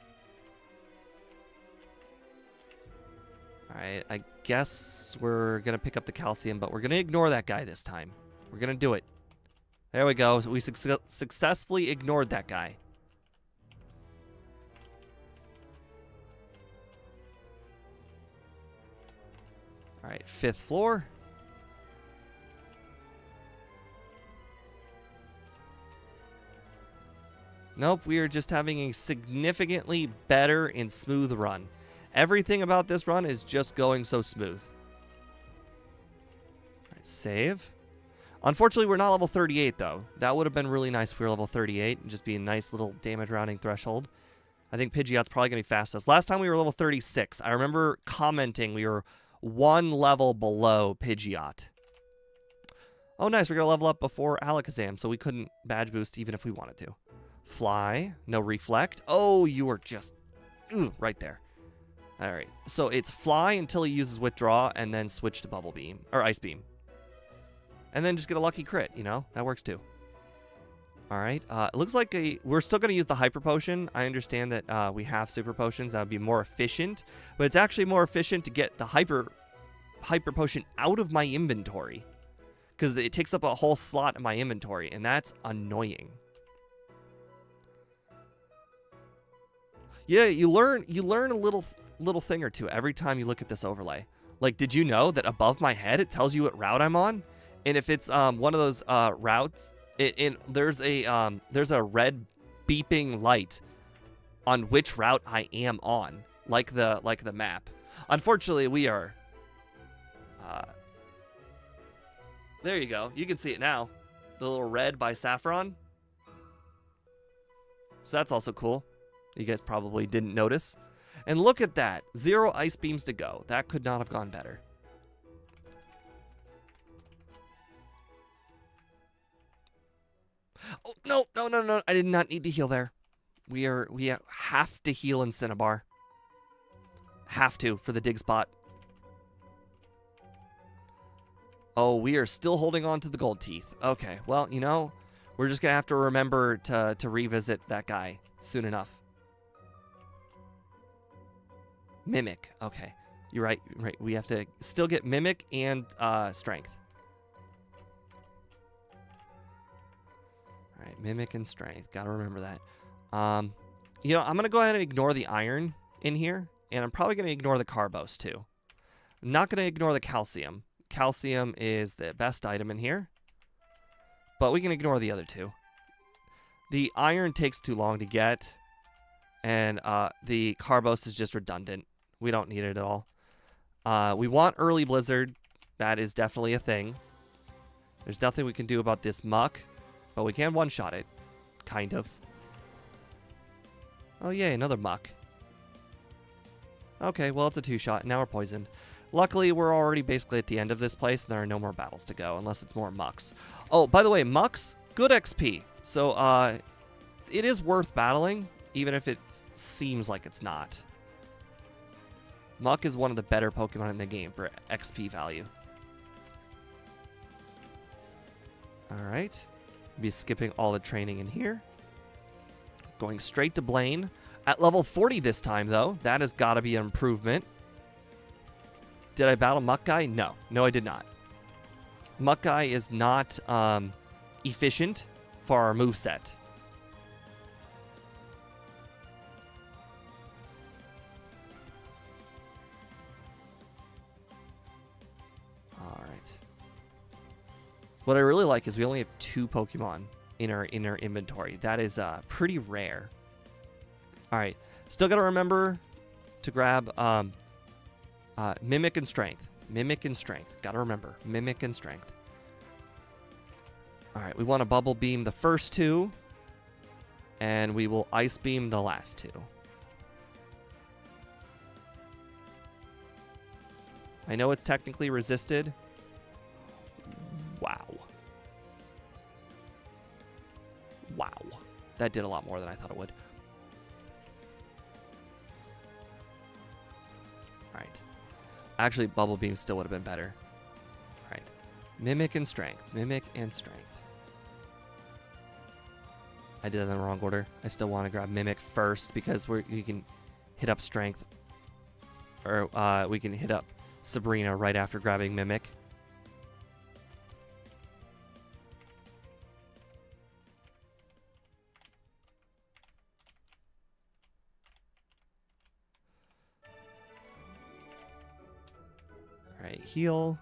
Alright, I guess we're going to pick up the calcium, but we're going to ignore that guy this time. We're going to do it. There we go. So we successfully ignored that guy. Alright, 5th floor. Nope, we are just having a significantly better and smooth run. Everything about this run is just going so smooth. All right, save. Unfortunately, we're not level 38, though. That would have been really nice if we were level 38 and just be a nice little damage rounding threshold. I think Pidgeot's probably going to be fastest. Last time we were level 36. I remember commenting we were 1 level below Pidgeot. Oh, nice. We're going to level up before Alakazam, so we couldn't badge boost even if we wanted to. Fly. No reflect. Oh, you were just right there. All right, so it's fly until he uses withdraw and then switch to bubble beam or ice beam. And then just get a lucky crit, you know? That works too. All right, it looks like we're still going to use the hyper potion. I understand that we have super potions. That would be more efficient, but it's actually more efficient to get the hyper potion out of my inventory because it takes up a whole slot in my inventory, and that's annoying. Yeah, you learn a little thing or two every time you look at this overlay. Like, did you know that above my head it tells you what route I'm on? And if it's one of those routes, there's a red beeping light on which route I am on, like the map. Unfortunately, we are. There you go. You can see it now. The little red by Saffron. So that's also cool. You guys probably didn't notice. And look at that. 0 ice beams to go. That could not have gone better. Oh, no. I did not need to heal there. We have to heal in Cinnabar. Have to for the dig spot. Oh, we are still holding on to the gold teeth. Okay, well, you know, we're just going to have to remember to revisit that guy soon enough. Mimic. Okay, you're right. We have to still get Mimic and Strength. All right, Mimic and Strength. Got to remember that. You know, I'm going to go ahead and ignore the iron in here, and I'm probably going to ignore the Carbos too. I'm not going to ignore the calcium. Calcium is the best item in here, but we can ignore the other two. The iron takes too long to get, and the Carbos is just redundant. We don't need it at all. We want early Blizzard. That is definitely a thing. There's nothing we can do about this muck, but we can one-shot it, kind of. Oh, yay, another muck. Okay, well, it's a 2-shot. Now we're poisoned. Luckily, we're already basically at the end of this place, and there are no more battles to go, unless it's more mucks. Oh, by the way, mucks, good XP. So, it is worth battling, even if it seems like it's not. Muck is one of the better Pokemon in the game for XP value. Alright. Be skipping all the training in here. Going straight to Blaine. At level 40 this time, though. That has got to be an improvement. Did I battle Muck Guy? No. No, I did not. Muck Guy is not efficient for our moveset. Alright. What I really like is we only have 2 Pokemon in our inventory. That is pretty rare. Alright. Still got to remember to grab Mimic and Strength. Mimic and Strength. Gotta remember. Mimic and Strength. Alright, we want to Bubble Beam the first 2. And we will Ice Beam the last 2. I know it's technically resisted. Wow. Wow. That did a lot more than I thought it would. Alright. Actually, Bubble Beam still would have been better. Alright. Mimic and Strength. Mimic and Strength. I did it in the wrong order. I still want to grab Mimic first because you can hit up Strength. Or we can hit up Sabrina right after grabbing Mimic. Alright, heal.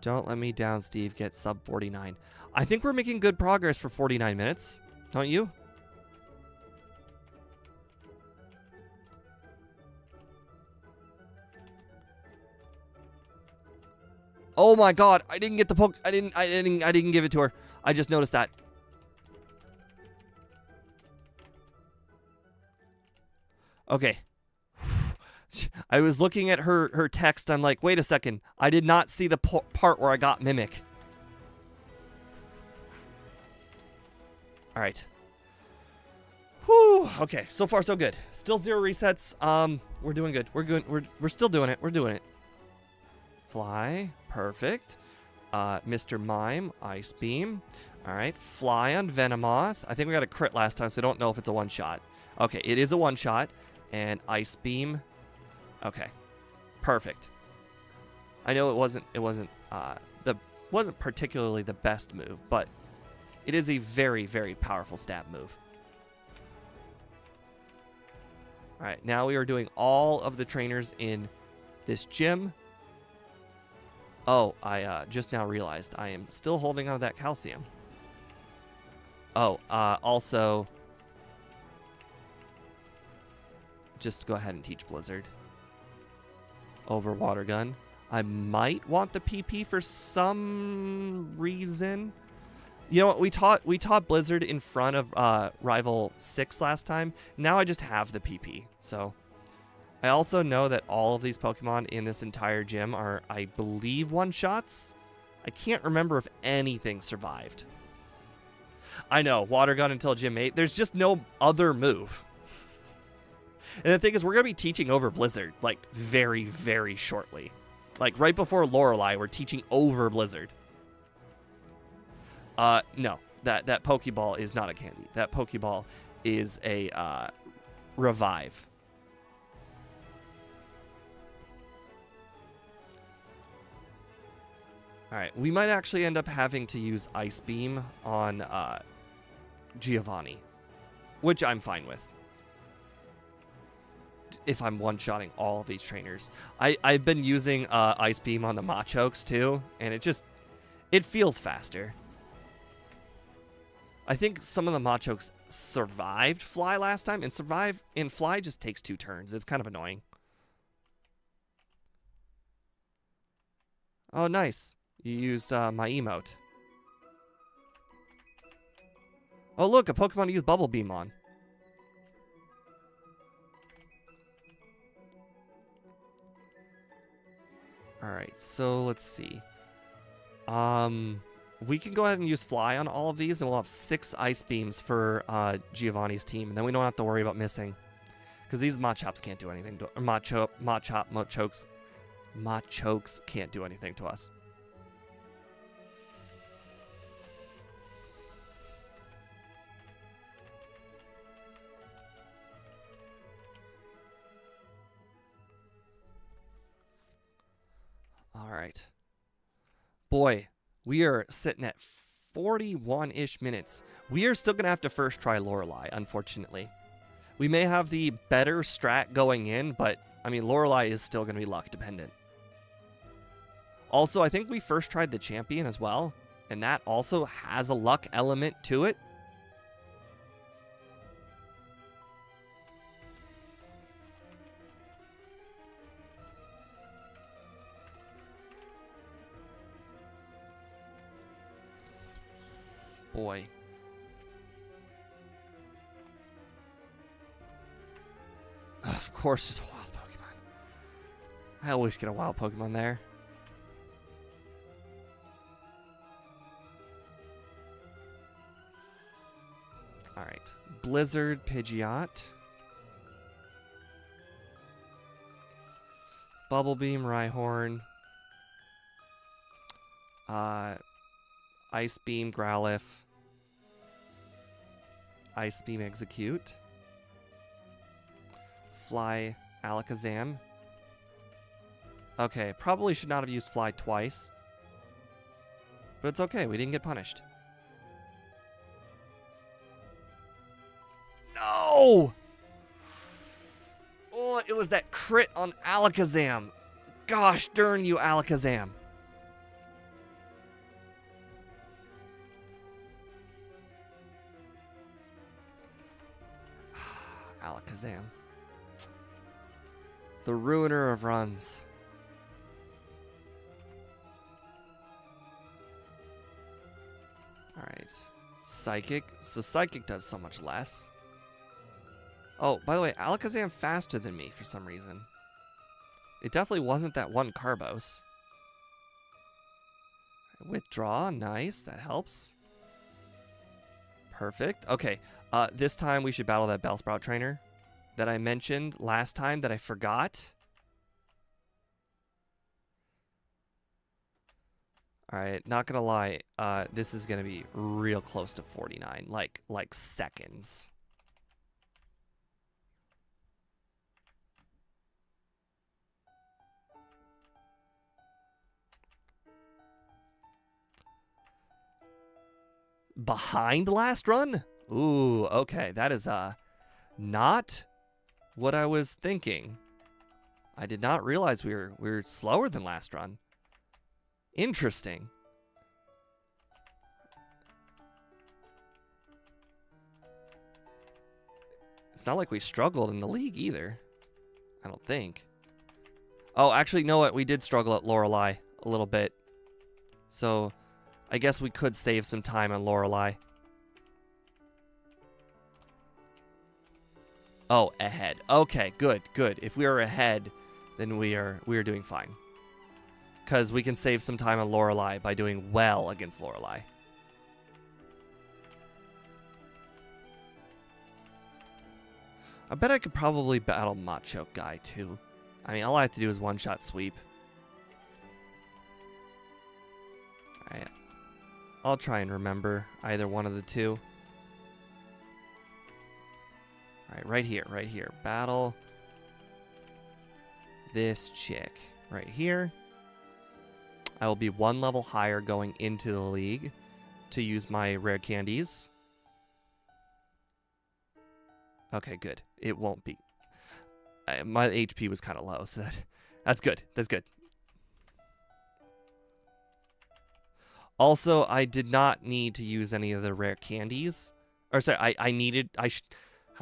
Don't let me down, Steve. Get sub 49. I think we're making good progress for 49 minutes. Don't you? Oh my god, I didn't get the poke. I didn't give it to her. I just noticed that. Okay. I was looking at her text. I'm like, wait a second. I did not see the part where I got Mimic. All right. Whew. Okay, so far so good. Still 0 resets. We're doing good. We're good. We're still doing it. We're doing it. Fly. Perfect. Mr. Mime. Ice Beam. All right. Fly on Venomoth. I think we got a crit last time, so I don't know if it's a one-shot. Okay, it is a one-shot. And Ice Beam. Okay. Perfect. I know it wasn't particularly the best move, but it is a very, very powerful stab move. All right, now we are doing all of the trainers in this gym. Oh, I just now realized I am still holding on to that calcium. Oh, also, just go ahead and teach Blizzard over Water Gun. I might want the PP for some reason. You know what? We taught Blizzard in front of Rival 6 last time. Now I just have the PP. So I also know that all of these Pokemon in this entire gym are, I believe, one-shots. I can't remember if anything survived. I know, Water Gun until Gym 8. There's just no other move. And the thing is, we're going to be teaching over Blizzard, like, very, very shortly. Like, right before Lorelei, we're teaching over Blizzard. No. That Pokeball is not a candy. That Pokeball is a, revive. Alright, we might actually end up having to use Ice Beam on, Giovanni. Which I'm fine with. If I'm one-shotting all of these trainers. I've been using Ice Beam on the Machokes too, and it feels faster. I think some of the Machokes survived Fly last time, and Fly just takes 2 turns. It's kind of annoying. Oh, nice. You used my emote. Oh, look, a Pokemon to use Bubble Beam on. Alright, so let's see. We can go ahead and use Fly on all of these, and we'll have 6 Ice Beams for Giovanni's team, and then we don't have to worry about missing. Because these Machops can't do anything to Machokes can't do anything to us. Alright. Boy, we are sitting at 41-ish minutes. We are still going to have to first try Lorelei, unfortunately. We may have the better strat going in, but, I mean, Lorelei is still going to be luck dependent. Also, I think we first tried the champion as well, and that also has a luck element to it. Boy. Of course there's a wild Pokemon. I always get a wild Pokemon there. Alright. Blizzard, Pidgeot. Bubble Beam, Rhyhorn. Ice Beam, Growlithe. Ice Beam, Execute. Fly, Alakazam. Okay, probably should not have used Fly twice. But it's okay, we didn't get punished. No! Oh, it was that crit on Alakazam. Gosh darn you, Alakazam. Alakazam. The ruiner of runs. Alright. Psychic. So Psychic does so much less. Oh, by the way, Alakazam faster than me for some reason. It definitely wasn't that one Carbos. Withdraw. Nice. That helps. Perfect. Okay. This time we should battle that Bellsprout trainer that I mentioned last time that I forgot. Alright, not gonna lie, this is gonna be real close to 49, like seconds. Behind last run? Ooh, okay, that is not what I was thinking. I did not realize we were slower than last run. Interesting. It's not like we struggled in the league either. I don't think. Oh, actually, you know what? We did struggle at Lorelei a little bit. So, I guess we could save some time on Lorelei. Oh, ahead. Okay, good, good. If we are ahead, then we are doing fine. Because we can save some time on Lorelei by doing well against Lorelei. I bet I could probably battle Machoke Guy, too. I mean, all I have to do is one-shot sweep. Alright. I'll try and remember either one of the two. Alright, right here. Battle this chick right here. I will be one level higher going into the league to use my rare candies. Okay, good. It won't be. My HP was kind of low, so that's good. That's good. Also, I did not need to use any of the rare candies. Or sorry, how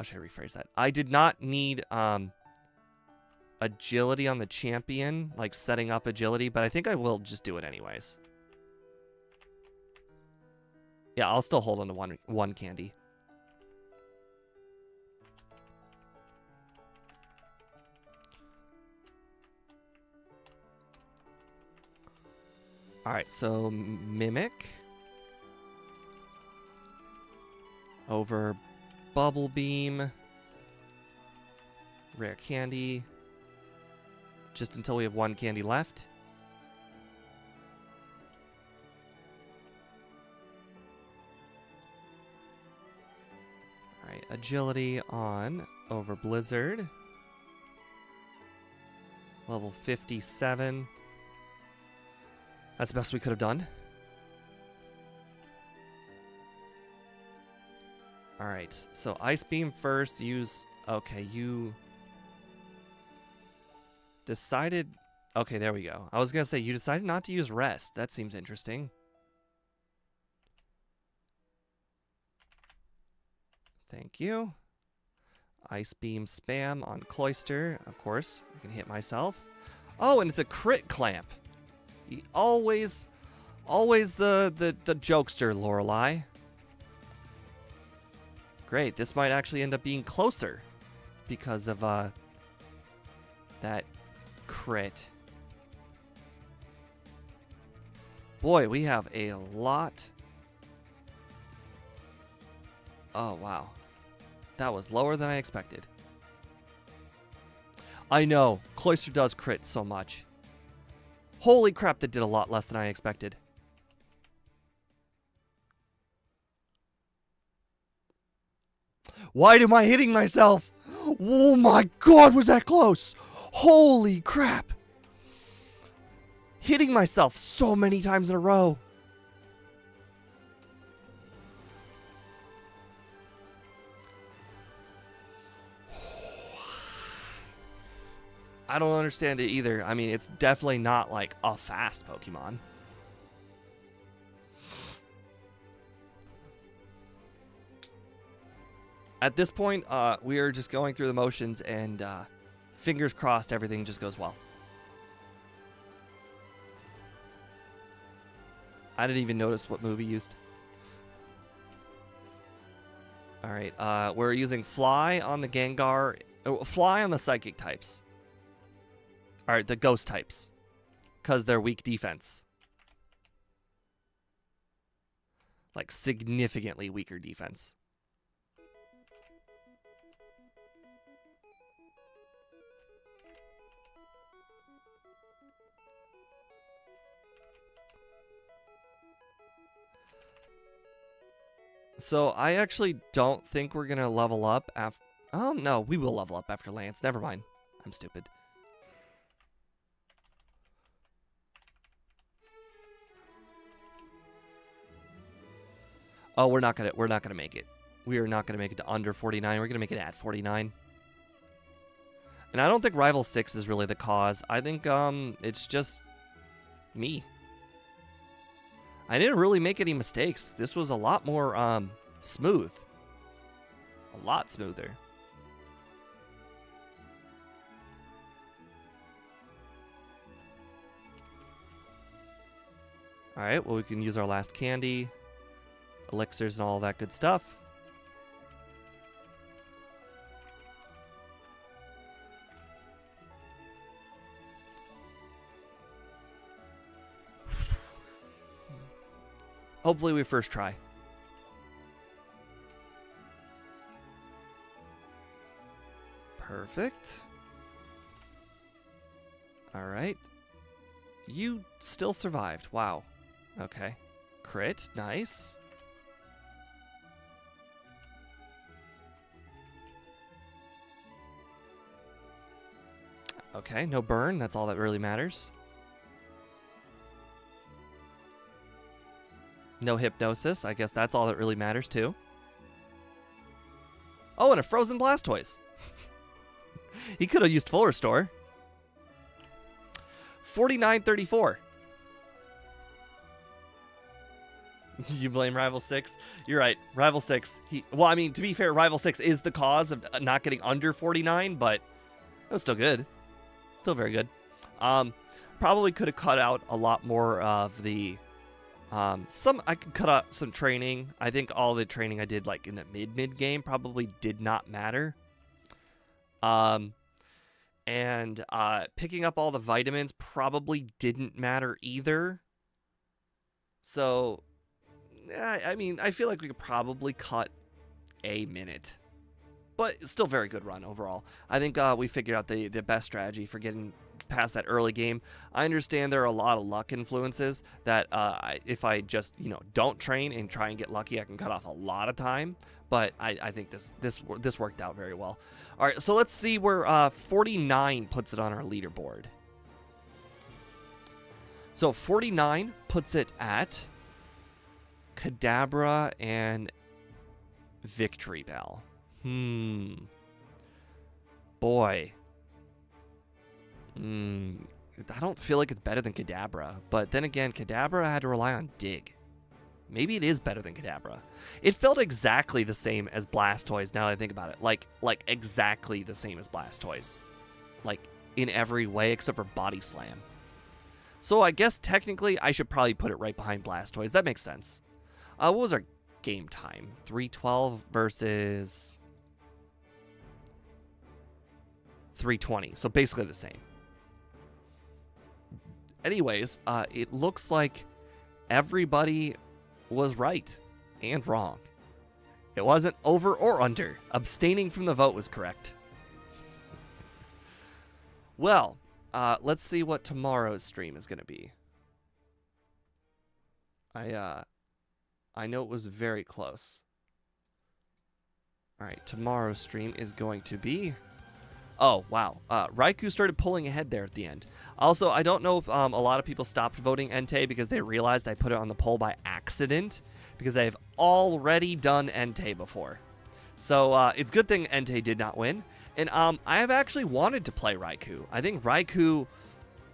should I rephrase that? I did not need agility on the champion, like setting up agility, but I think I will just do it anyways. Yeah, I'll still hold on to one candy. Alright, so Mimic over Bubble Beam, rare candy, just until we have one candy left. Alright, agility on over Blizzard, level 57. That's the best we could have done. Alright, so Ice Beam first, use... Okay, you... decided... Okay, there we go. I was going to say, you decided not to use Rest. That seems interesting. Thank you. Ice Beam spam on Cloyster, of course. I can hit myself. Oh, and it's a crit clamp. Always the jokester, Lorelei. Great, this might actually end up being closer because of that crit. Boy, we have a lot. Oh, wow. That was lower than I expected. I know, Cloyster does crit so much. Holy crap, that did a lot less than I expected. Why am I hitting myself? Oh my god, was that close? Holy crap. Hitting myself so many times in a row. I don't understand it either. I mean, it's definitely not like a fast Pokemon. At this point, we are just going through the motions and fingers crossed everything just goes well. I didn't even notice what move he used. Alright, we're using Fly on the Gengar, Fly on the Psychic types. Alright, the Ghost types. Because they're weak defense. Like, significantly weaker defense. So, I actually don't think we're going to level up after... Oh, no, we will level up after Lance. Never mind. I'm stupid. Oh, we're not gonna make it. We are not gonna make it to under 49. We're gonna make it at 49. And I don't think Rival 6 is really the cause. I think it's just me. I didn't really make any mistakes. This was a lot more smooth. A lot smoother. Alright, well we can use our last candy, elixirs and all that good stuff. Hopefully we first try. Perfect. Alright. You still survived. Wow. Okay. Crit. Nice. Okay, no burn. That's all that really matters. No hypnosis. I guess that's all that really matters, too. Oh, and a frozen Blastoise. He could have used full restore. 49-34. You blame Rival 6? You're right. Rival 6. Well, I mean, to be fair, Rival 6 is the cause of not getting under 49, but it was still good. Still very good. Probably could have cut out a lot more of the... I could cut out some training. I think all the training I did like in the mid game probably did not matter. And picking up all the vitamins probably didn't matter either. So, I mean, I feel like we could probably cut a minute. But still very good run overall. I think we figured out the best strategy for getting past that early game. I understand there are a lot of luck influences that if I just, don't train and try and get lucky, I can cut off a lot of time. But I think this worked out very well. All right, so let's see where 49 puts it on our leaderboard. So 49 puts it at Kadabra and Victory Bell. Boy. I don't feel like it's better than Kadabra. But then again, Kadabra had to rely on Dig. Maybe it is better than Kadabra. It felt exactly the same as Blastoise now that I think about it. Like exactly the same as Blastoise. Like, in every way except for Body Slam. So I guess technically I should probably put it right behind Blastoise. That makes sense. What was our game time? 312 versus 320. So basically the same. Anyways, it looks like everybody was right and wrong. It wasn't over or under. Abstaining from the vote was correct. Well, let's see what tomorrow's stream is going to be. I know it was very close. All right, tomorrow's stream is going to be... Oh, wow. Raikou started pulling ahead there at the end. Also, I don't know if a lot of people stopped voting Entei because they realized I put it on the poll by accident, because I've already done Entei before. So it's a good thing Entei did not win. And I have actually wanted to play Raikou. I think Raikou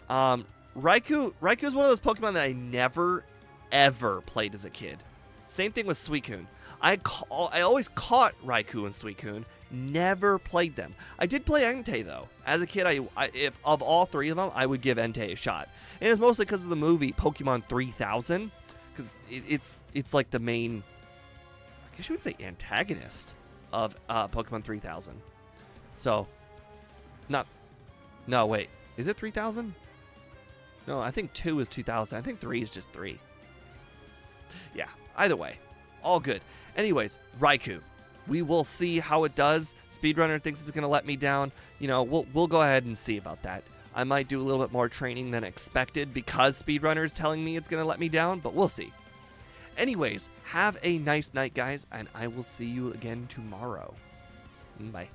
is one of those Pokemon that I never, ever played as a kid. Same thing with Suicune. I always caught Raikou and Suicune, never played them. I did play Entei, though. As a kid, if of all three of them, I would give Entei a shot. And it's mostly because of the movie Pokemon 3000, because it's like the main, I guess you would say, antagonist of Pokemon 3000. So, no, wait. Is it 3000? No, I think 2 is 2000. I think 3 is just 3. Yeah, either way. All good. Anyways, Raikou. We will see how it does. Speedrunner thinks it's going to let me down. We'll go ahead and see about that. I might do a little bit more training than expected because Speedrunner is telling me it's going to let me down, but we'll see. Anyways, have a nice night, guys, and I will see you again tomorrow. Bye.